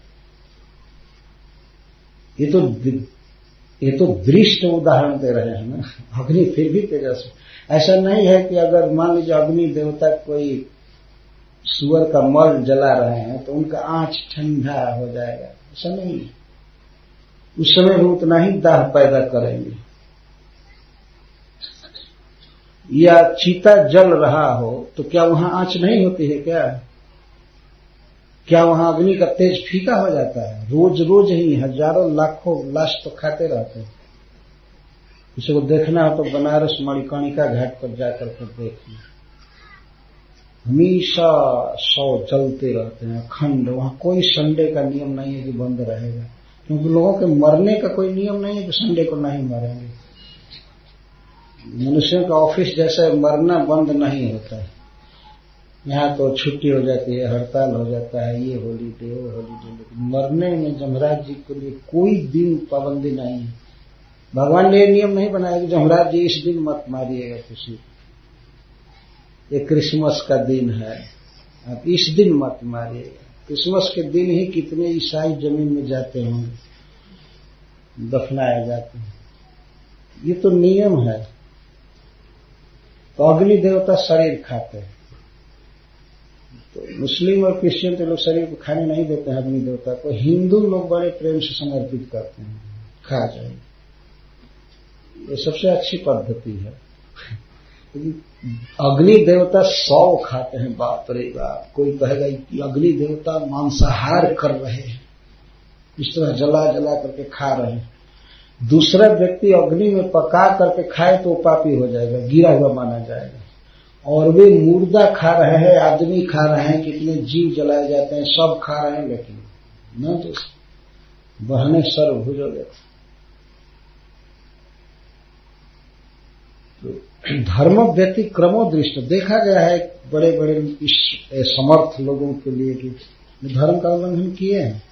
ये तो दृष्ट उदाहरण दे रहे हैं ना। अग्नि फिर भी तेजस्वी, ऐसा नहीं है कि अगर मान लीजिए अग्नि देवता कोई सुअर का मल जला रहे हैं तो उनका आंच ठंडा हो जाएगा, ऐसा नहीं। उस समय वो उतना ही दाह पैदा करेंगे। या चीता जल रहा हो तो क्या वहां आंच नहीं होती है? क्या वहां अग्नि का तेज फीका हो जाता है? रोज रोज ही हजारों लाखों लाश तो खाते रहते हैं। किसी को देखना हो तो बनारस मणिकर्णिका घाट पर जाकर के देखिए, हमेशा 100 जलते रहते हैं अखंड। वहां कोई संडे का नियम नहीं है कि बंद रहेगा, क्योंकि लोगों के मरने का कोई नियम नहीं है कि संडे को नहीं मरेंगे। मनुष्यों का ऑफिस जैसे मरना बंद नहीं होता है। यहाँ तो छुट्टी हो जाती है, हड़ताल हो जाता है, ये हॉलीडे वो हॉलीडे, लेकिन मरने में जमराज जी के लिए कोई दिन पाबंदी नहीं है। भगवान ने नियम नहीं बनाया कि जमराज जी इस दिन मत मारिएगा किसी को, ये क्रिसमस का दिन है आप इस दिन मत मारिएगा। क्रिसमस के दिन ही कितने ईसाई जमीन में जाते होंगे, दफनाए जाते हैं। ये तो नियम है। तो अग्नि देवता शरीर खाते हैं, तो मुस्लिम और क्रिश्चियन तो लोग शरीर को खाने नहीं देते हैं अग्नि देवता को। हिंदू लोग बड़े प्रेम से समर्पित करते हैं, खा जाए, ये सबसे अच्छी पद्धति है। अग्नि देवता 100 खाते हैं, बाप रे बाप। कोई कहेगा कि अग्नि देवता मांसाहार कर रहे हैं, इस तरह जला जला करके खा रहे हैं। दूसरा व्यक्ति अग्नि में पका करके खाए तो पापी हो जाएगा, गिरा हुआ माना जाएगा। और वे मुर्दा खा रहे हैं, आदमी खा रहे हैं, कितने जीव जलाए जाते हैं, सब खा रहे हैं, लेकिन न तो बहने सर्वभुज हो जाते। तो धर्म व्यतिक्रमो दृष्ट देखा गया है बड़े बड़े समर्थ लोगों के लिए कि धर्म का उल्लंघन किए हैं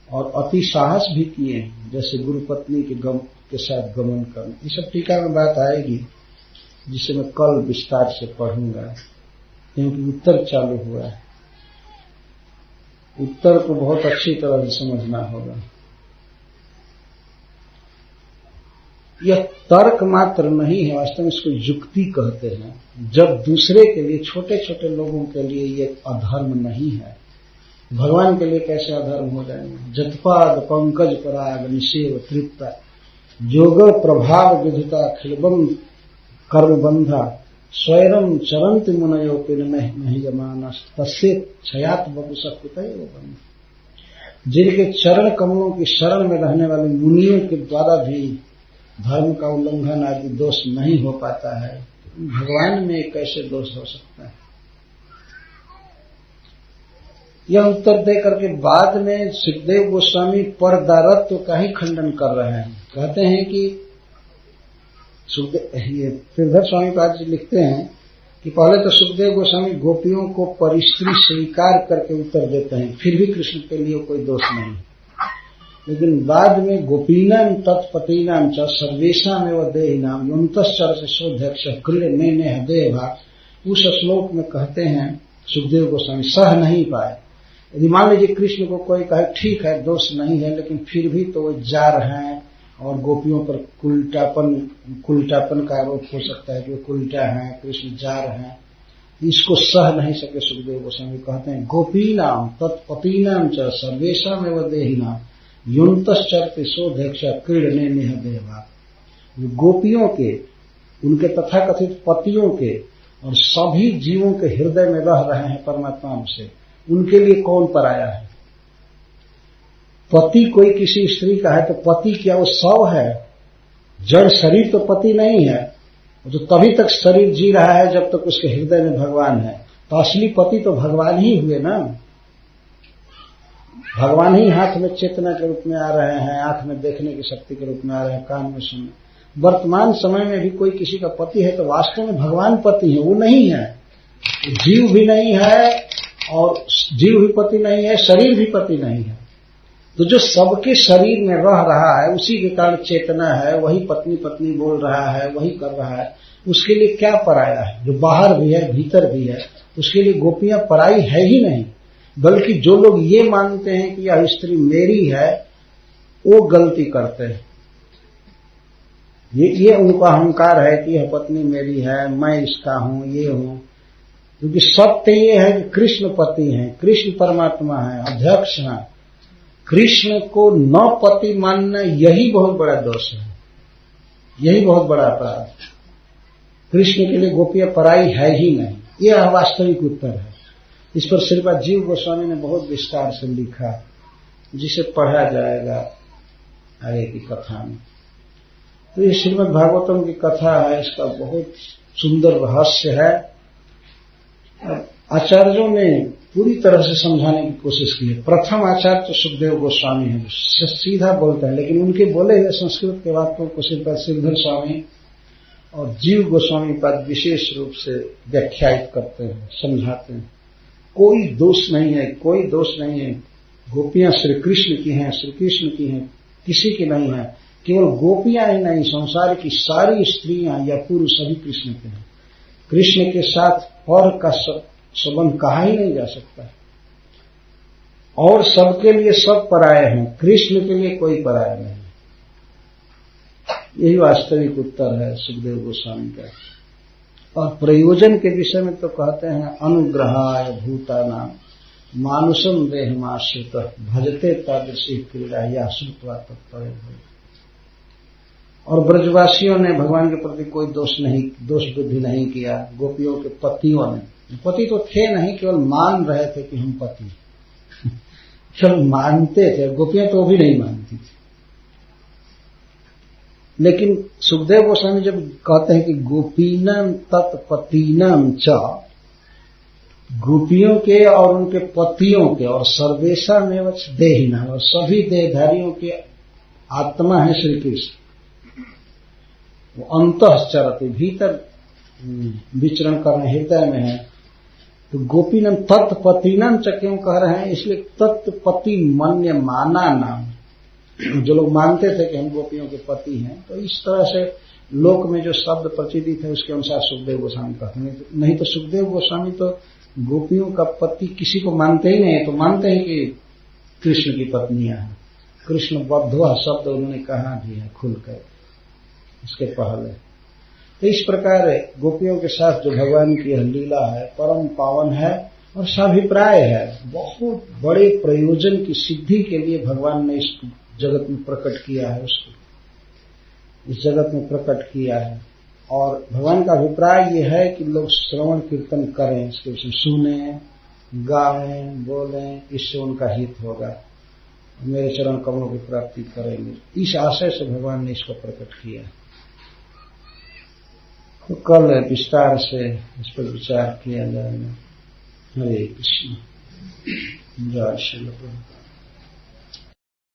और अति साहस भी किए हैं, जैसे गुरु पत्नी के साथ गमन करना। ये सब टीका में बात आएगी, जिसे मैं कल विस्तार से पढ़ूंगा, क्योंकि उत्तर चालू हुआ है। उत्तर को बहुत अच्छी तरह से समझना होगा। यह तर्क मात्र नहीं है, वास्तव में इसको युक्ति कहते हैं। जब दूसरे के लिए, छोटे छोटे लोगों के लिए ये अधर्म नहीं है, भगवान के लिए कैसे अधर्म हो जाएंगे। जतपाद पंकज पराग निषेव तृप्ता योग प्रभाव विधुता खिलबम कर्मबंधा स्वयं चरंत मुनयो पिन नहीं जमाना तस्य छयात बपुसकृत। जिनके चरण कमलों की शरण में रहने वाले मुनियों के द्वारा भी धर्म का उल्लंघन आदि दोष नहीं हो पाता है, भगवान में कैसे दोष हो सकता है। यह उत्तर दे करके बाद में सुखदेव गोस्वामी परदारत्व का ही खंडन कर रहे हैं। कहते हैं कि श्रीधर स्वामी पाद जी लिखते हैं कि पहले तो सुखदेव गोस्वामी गोपियों को परिस्त्री स्वीकार करके उत्तर देते हैं, फिर भी कृष्ण के लिए कोई दोष नहीं। लेकिन बाद में गोपीनाम तत्पतीनाम च सर्वेशाम एवं देहिनाम युन्तश्चर से शोध्यक्ष क्रीड़ ने देवा, उस श्लोक में कहते हैं सुखदेव गोस्वामी सह नहीं पाए। यदि मान लीजिए कृष्ण को कोई कहे ठीक है दोष नहीं है, लेकिन फिर भी तो वो जार हैं और गोपियों पर कुलटापन का आरोप हो सकता है कि वो कुलटा हैं, कृष्ण जार हैं, इसको सह नहीं सके सुखदेव गोस्वामी। कहते हैं गोपीनाम तत्पतीनाम च सर्वेशाम एवं देहिनाम युन्तश्चरते शोध्यक्ष क्रीड़ने नेह देवा। गोपियों के, उनके तथाकथित पतियों के और सभी जीवों के हृदय में रह रहे हैं परमात्मा से, उनके लिए कौन पराया है। पति कोई किसी स्त्री का है तो पति क्या वो शव है? जड़ शरीर तो पति नहीं है, तो तभी तक शरीर जी रहा है जब तक उसके हृदय में भगवान है। तो असली पति तो भगवान ही हुए ना। भगवान ही हाथ में चेतना के रूप में आ रहे हैं, आंख में देखने की शक्ति के रूप में आ रहे हैं, कान में सुनने। वर्तमान समय में भी कोई किसी का पति है तो वास्तव में भगवान पति है, वो नहीं है। जीव भी नहीं है और जीव भी पति नहीं है, शरीर भी पति नहीं है। तो जो सबके शरीर में रह रहा है, उसी के कारण चेतना है, वही पत्नी पत्नी बोल रहा है, वही कर रहा है, उसके लिए क्या पराया है? जो बाहर भी है भीतर भी है, उसके लिए गोपियां पराई है ही नहीं। बल्कि जो लोग ये मानते हैं कि यह स्त्री मेरी है, वो गलती करते हैं। ये उनका अहंकार है कि यह पत्नी मेरी है, मैं इसका हूं, ये हूं। क्योंकि सत्य ये है कि कृष्ण पति हैं, कृष्ण परमात्मा है, अध्यक्ष हैं। कृष्ण को न पति मानना यही बहुत बड़ा दोष है, यही बहुत बड़ा अपराध। कृष्ण के लिए गोपियां पराई है ही नहीं, यह वास्तविक उत्तर है। इस पर श्रीपाद जीव गोस्वामी ने बहुत विस्तार से लिखा, जिसे पढ़ा जाएगा आगे की कथा में। तो ये श्रीमद् भागवतम की कथा है, इसका बहुत सुंदर रहस्य है। आचार्यों ने पूरी तरह से समझाने की कोशिश की है। प्रथम आचार्य तो सुखदेव गोस्वामी है, सीधा बोलते हैं, लेकिन उनके बोले हुए संस्कृत के वाक्यों को श्रीपाद श्रीधर स्वामी और जीव गोस्वामी पद विशेष रूप से व्याख्यायित करते हैं, समझाते हैं। कोई दोष नहीं है, कोई दोष नहीं है। गोपियां श्री कृष्ण की हैं, श्री कृष्ण की हैं, किसी की नहीं है। केवल गोपियां ही नहीं, संसार की सारी स्त्रियां या पुरुष सभी कृष्ण के हैं। कृष्ण के साथ पर का संबंध कहा ही नहीं जा सकता। और सबके लिए सब पराये हैं, कृष्ण के लिए कोई पराया नहीं। यही वास्तविक उत्तर है सुखदेव गोस्वामी का। और प्रयोजन के विषय में तो कहते हैं, अनुग्रहाय भूतानां मानुषम देहमाश्रित भजते तादृशी क्रीड़ा या श्रुत्वा तत्पर। और ब्रजवासियों ने भगवान के प्रति कोई दोष बुद्धि नहीं किया। गोपियों के पतियों ने, पति तो थे नहीं, केवल मान रहे थे कि हम पति, केवल मानते थे। गोपियां तो भी नहीं मानती थी। लेकिन सुखदेव गोस्वामी जब कहते हैं कि गोपीनां तत्पतीनां च, गोपियों के और उनके पतियों के, और सर्वेषामेव देहिनां, और सभी देहधारियों के आत्मा है श्री कृष्ण। वो अंतःचरति, भीतर विचरण कर रहे, हृदय में है। तो गोपीनां तत्पतीनां च क्यों कह रहे हैं? इसलिए तत्पति मन्य माना नाम, जो लोग मानते थे कि हम गोपियों के पति हैं, तो इस तरह से लोक में जो शब्द प्रचलित है उसके अनुसार सुखदेव गोस्वामी कहते हैं। नहीं तो सुखदेव गोस्वामी तो गोपियों का पति किसी को मानते ही नहीं, तो मानते हैं कि कृष्ण की पत्नियां हैं। कृष्ण बद्धवा शब्द उन्होंने कहा भी है खुलकर इसके पहले। तो इस प्रकार गोपियों के साथ जो भगवान की लीला है परम पावन है और साभिप्राय है। बहुत बड़े प्रयोजन की सिद्धि के लिए भगवान ने इस जगत में प्रकट किया है, उसको इस जगत में प्रकट किया है। और भगवान का अभिप्राय यह है कि लोग श्रवण कीर्तन करें, इसके विषय सुने, गाएं, बोलें, इससे उनका हित होगा, मेरे चरण कमलों की प्राप्ति करेंगे। इस आशय से भगवान ने इसको प्रकट किया। तो कल विस्तार से इस पर विचार किया जाएगा। हरे कृष्ण। जय श्री कृष्ण।